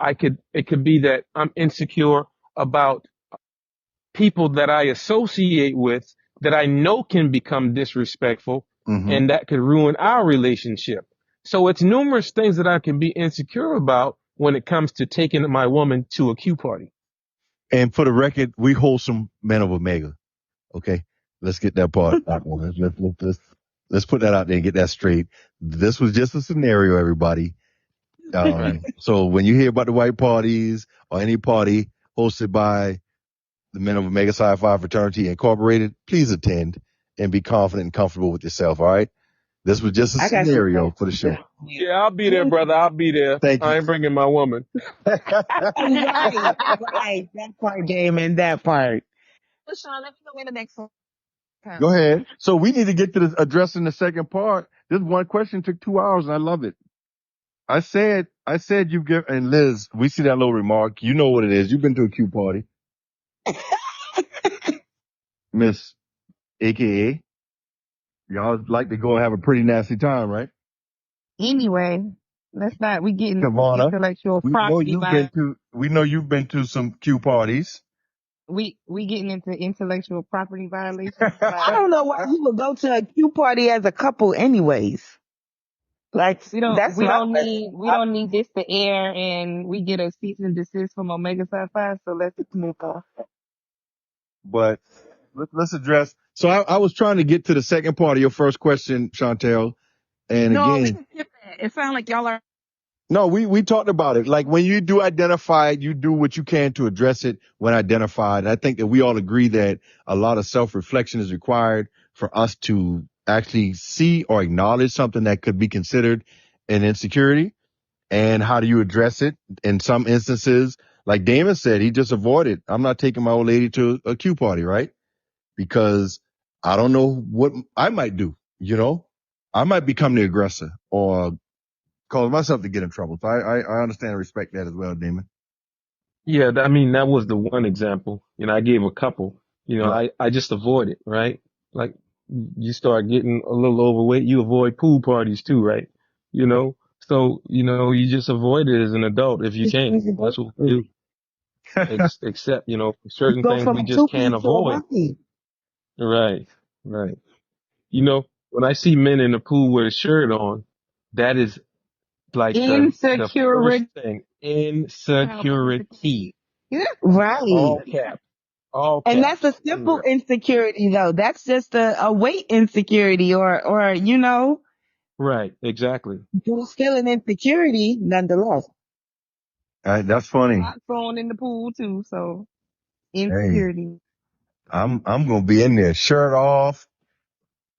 It could be that I'm insecure about people that I associate with that I know can become disrespectful Mm-hmm. and that could ruin our relationship. So it's numerous things that I can be insecure about when it comes to taking my woman to a Q party. And for the record, we wholesome men of Omega. Okay, let's get that part out. Let's put that out there and get that straight. This was just a scenario, everybody. Right. So when you hear about the white parties or any party hosted by the Men of Omega Psi Phi Fraternity Incorporated, please attend and be confident and comfortable with yourself. All right. This was just a I got some scenario for the questions. show. Yeah, I'll be there, brother. I'll be there. Thank you. I ain't bringing my woman. Right, right. That part, Damon, that part. Koshon, let me know when the next one Go comes. ahead. So we need to get to addressing the second part. This one question took 2 hours and I love it. I said you give, and Liz, we see that little remark. You know what it is. You've been to a Q party. Miss AKA. Y'all like to go and have a pretty nasty time, right? Anyway, Let's not. We getting into Tivona, intellectual property violation. we know you've been to some Q parties. We getting into intellectual property violations. I don't know why you would go to a Q party as a couple anyways. Like, We don't that's we my don't question. need we don't need this to air, and we get a cease and desist from Omega Psi Phi. So let's move on. But let's address. So I was trying to get to the second part of your first question, Chantel. And No, we again, can skip that. It sounds like y'all are. no, we talked about it. Like when you do identify it, you do what you can to address it when identified. And I think that we all agree that a lot of self-reflection is required for us to actually see or acknowledge something that could be considered an insecurity. And how do you address it? In some instances, like Damon said, he just avoided. I'm not taking my old lady to a Q party, right? Because I don't know what I might do, you know? I might become the aggressor or cause myself to get in trouble. So I understand and respect that as well, Damon. Yeah, I mean, that was the one example. I gave a couple. Right. I just avoid it, right? Like you start getting a little overweight, you avoid pool parties too, right? So, you just avoid it as an adult if you It's can. easy That's what we to- do. Except, You certain go things from we a just two can't piece to a avoid. one piece. Right, right. When I see men in the pool with a shirt on, that is like the first Insecurity. thing. Powerful insecurity. Insecurity. Yeah. Right. All caps. All And that's caps. a simple Yeah. insecurity though. That's just a weight insecurity or, Right. Exactly. but it's still an insecurity nonetheless. That's funny. Lots on in the pool too. So Hey, insecurity. I'm going to be in there, shirt off,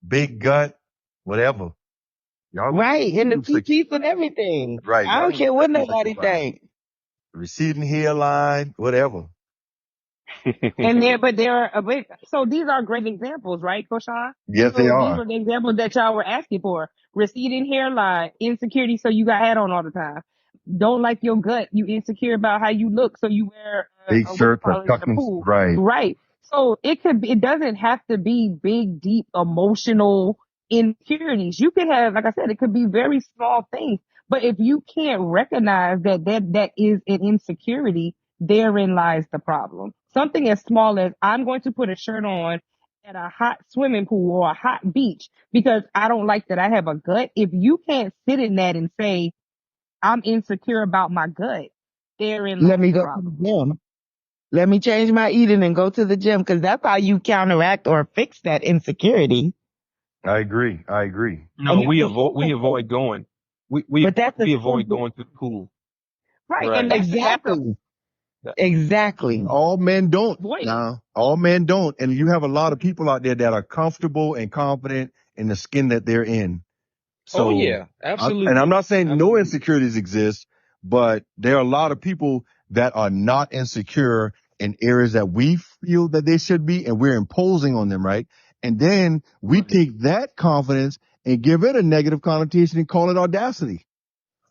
big gut, whatever. Y'all gonna Right. And the be two piece and everything. right. I Y'all don't gonna be care what 265. nobody think. Receding hairline, whatever. And there are so these are great examples, right, Koshon? Yes, they So these are. were the examples that y'all were asking for. Receding hairline, insecurity, so you got hat on all the time. Don't like your gut, you insecure about how you look, so you wear Big what do you shirts are call it in the tucking. pool, Right. right? So it doesn't have to be big, deep, emotional insecurities. You can have, like I said, it could be very small things. But if you can't recognize that is an insecurity, therein lies the problem. Something as small as I'm going to put a shirt on at a hot swimming pool or a hot beach because I don't like that I have a gut. If you can't sit in that and say, I'm insecure about my gut, therein Let lies me the go to the problem. gym. Let me change my eating and go to the gym because that's how you counteract or fix that insecurity. I agree. I agree. No, And we that's a avoid we simple avoid thing. going. We we But that's a we avoid simple. going to the pool. Right. And Right. that's Exactly. That- Exactly. All men don't. avoid it. Now, all men don't. And you have a lot of people out there that are comfortable and confident in the skin that they're in. Oh So, yeah, and I'm absolutely. not saying no Absolutely. insecurities exist, but there are a lot of people that are not insecure in areas that we feel that they should be, and we're imposing on them, right? And then we Right. take that confidence and give it a negative connotation and call it audacity.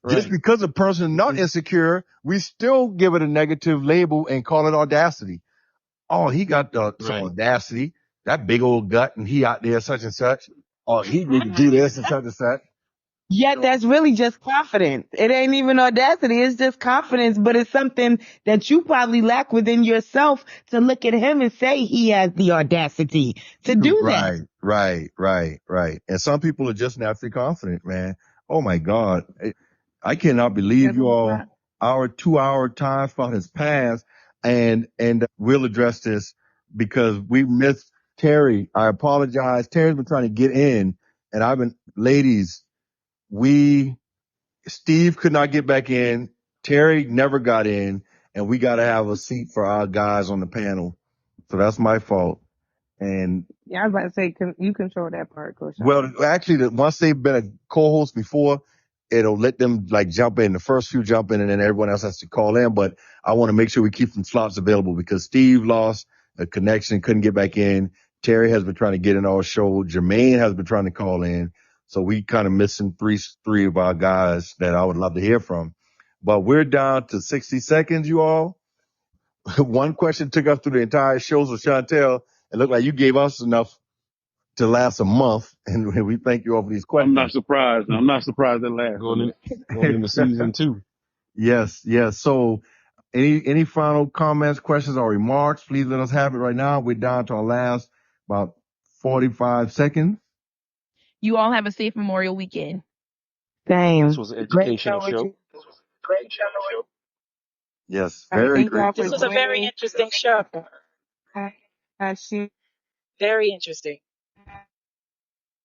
Just Right. because a person is not insecure, we still give it a negative label and call it audacity. Oh, he got some Right. audacity, that big old gut, and he out there such and such. Oh, he need to do this and such and such. Yet that's really just confidence. It ain't even audacity. It's just confidence, but it's something that you probably lack within yourself to look at him and say he has the audacity to do that. Right. And some people are just naturally confident, man. Oh my God. I cannot believe That's you what it's all. not. Our 2 hour time slot has passed and we'll address this because we missed Terry. I apologize. Terry's been trying to get in and ladies, Steve could not get back in. Terry never got in and we got to have a seat for our guys on the panel. So that's my fault. And Yeah, I was about to say, you control that part, Koshon. well, actually, once they've been a co-host before, it'll let them like jump in. The first few jump in, and then everyone else has to call in. But I want to make sure we keep some slots available because Steve lost a connection, couldn't get back in. Terry has been trying to get in our show. Jermaine has been trying to call in. So we kind of missing three of our guys that I would love to hear from. But we're down to 60 seconds, you all. One question took us through the entire show. So Chantel, it looked like you gave us enough to last a month, and we thank you all for these I'm not questions. surprised. I'm not surprised that lasts so Going long. in, going into season 2. Yes, yes. So, any final comments, questions, or remarks? Please let us have it right now. We're down to our last about 45 seconds. You all have a safe Memorial Weekend. This Same. was an Great educational show with show. you. Yes, All right, very thank great. y'all for This was a very joining. interesting show. Shoot. Very interesting.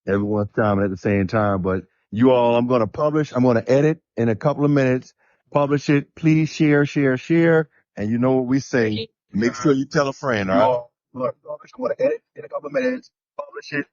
Everyone's time at the same time, but you all, I'm going to publish. I'm going to edit in a couple of minutes. Publish it. Please share, share, share. And you know what we say. Make sure you tell a friend. All right. Look, I'm going to edit in a couple of minutes. Publish it.